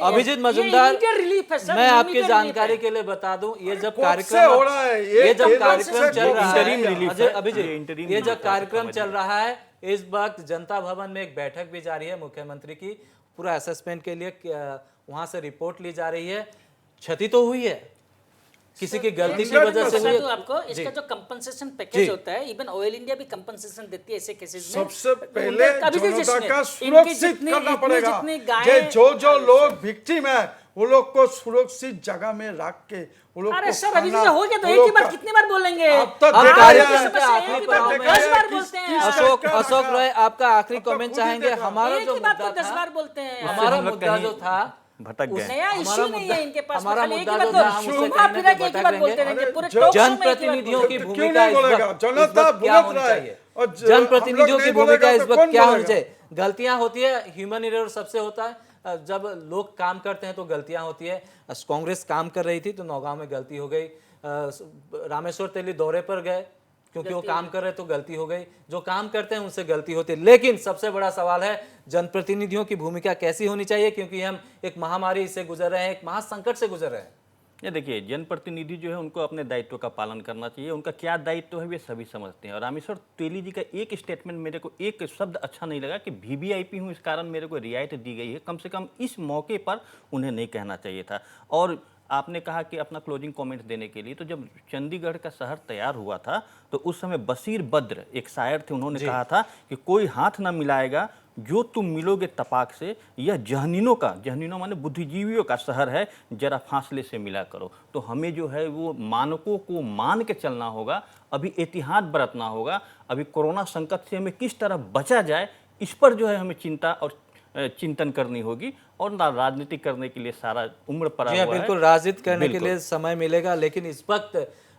अभिजीत मजूमदार, मैं आपकी जानकारी के लिए बता दूं, ये जब कार्यक्रम
हो रहा है,
ये जब कार्यक्रम चल रहा
इंटरिम रिलीफ
है,
है।
अभिजीत, ये जब कार्यक्रम चल रहा है, इस वक्त जनता भवन में एक बैठक भी जारी है मुख्यमंत्री की, पूरा असेसमेंट के लिए वहां से रिपोर्ट ली जा रही है। क्षति तो हुई है, किसी की गलती की वजह से हुई है।
आपको इसका जो कंपनसेशन पैकेज होता है, इवन ऑयल इंडिया भी कंपनसेशन देती है ऐसे केसेस में।
सबसे पहले जनता का सुरक्षित करना पड़ेगा। जो लोग विक्टिम है वो लोग को सुरक्षित जगह में रख के वो लोग
अरे सर, अभी हो गया तो एक ही बार कितनी बार बोलेंगे?
अशोक राय, आपका आखिरी कमेंट चाहेंगे? हमारा जो मुद्दा
10 बार बोलते हैं।
हमारा मुद्दा जो था
भटक गए।
नया इश्यू नहीं है इनके पास।
हमारा
खाली एक ही
मुद्दा
बात
जो था, हम उससे
घुमा फिरा के एक ही बात
भटक
बोलते
रहेंगे।
रहेंगे। पूरे टॉक शो में एक ही बात
जनप्रतिनिधियों की
बोलते
भूमिका इस वक्त क्या होनी चाहिए? जनप्रतिनिधियों की भूमिका इस वक्त क्या होनी चाहिए? गलतियां होती है, ह्यूमन एरर सबसे होता है। जब लोग काम करते हैं तो गलतियां होती है। कांग्रेस काम कर रही थी तो नौगांव में गलती हो गई, रामेश्वर तेली दौरे पर गए क्योंकि वो काम कर रहे तो गलती हो गई। जो काम करते हैं उनसे गलती होती है। लेकिन सबसे बड़ा सवाल है जनप्रतिनिधियों की भूमिका कैसी होनी चाहिए, क्योंकि हम एक महामारी से गुजर रहे हैं, एक महासंकट से गुजर रहे हैं।
ये देखिए, जनप्रतिनिधि जो है उनको अपने दायित्व का पालन करना चाहिए। उनका क्या दायित्व है वे सभी समझते हैं। और रामेश्वर तेली जी का एक स्टेटमेंट मेरे को एक शब्द अच्छा नहीं लगा कि वीवीआईपी हूँ इस कारण मेरे को रियायत दी गई है। कम से कम इस मौके पर उन्हें नहीं कहना चाहिए था। और आपने कहा कि अपना क्लोजिंग कमेंट देने के लिए, तो जब चंडीगढ़ का शहर तैयार हुआ था तो उस समय बशीर बद्र एक शायर थे, उन्होंने कहा था कि कोई हाथ ना मिलाएगा जो तुम मिलोगे तपाक से, यह जहनीनों माने बुद्धिजीवियों का शहर है, जरा फासले से मिला करो। तो हमें जो है वो मानकों को मान के चलना होगा, अभी एहतियात बरतना होगा। अभी कोरोना संकट से हमें किस तरह बचा जाए इस पर जो है हमें चिंता और चिंतन करनी होगी। और राजनीति करने के लिए सारा उम्र पड़ा हुआ है।
बिल्कुल, राजनीति करने के लिए समय मिलेगा, लेकिन इस वक्त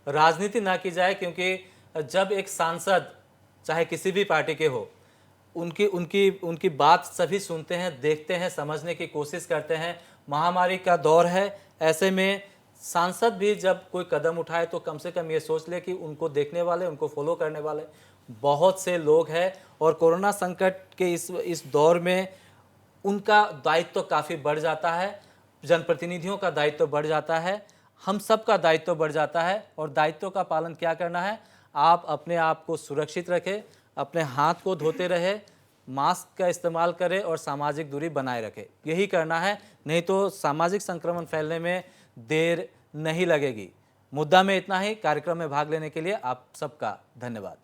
राजनीति ना की जाए, क्योंकि जब एक सांसद चाहे किसी भी पार्टी के हो, उनकी बात सभी सुनते हैं, देखते हैं, समझने की कोशिश करते हैं। महामारी का दौर है, ऐसे में सांसद भी जब कोई कदम उठाए तो कम से कम ये सोच ले कि उनको देखने वाले, उनको फॉलो करने वाले बहुत से लोग हैं। और कोरोना संकट के इस दौर में उनका दायित्व तो काफ़ी बढ़ जाता है, जनप्रतिनिधियों का दायित्व तो बढ़ जाता है, हम सब का दायित्व तो बढ़ जाता है। और दायित्व का पालन क्या करना है? आप अपने आप को सुरक्षित रखें, अपने हाथ को धोते रहे, मास्क का इस्तेमाल करें और सामाजिक दूरी बनाए रखें। यही करना है, नहीं तो सामाजिक संक्रमण फैलने में देर नहीं लगेगी। मुद्दा में इतना ही। कार्यक्रम में भाग लेने के लिए आप सबका धन्यवाद।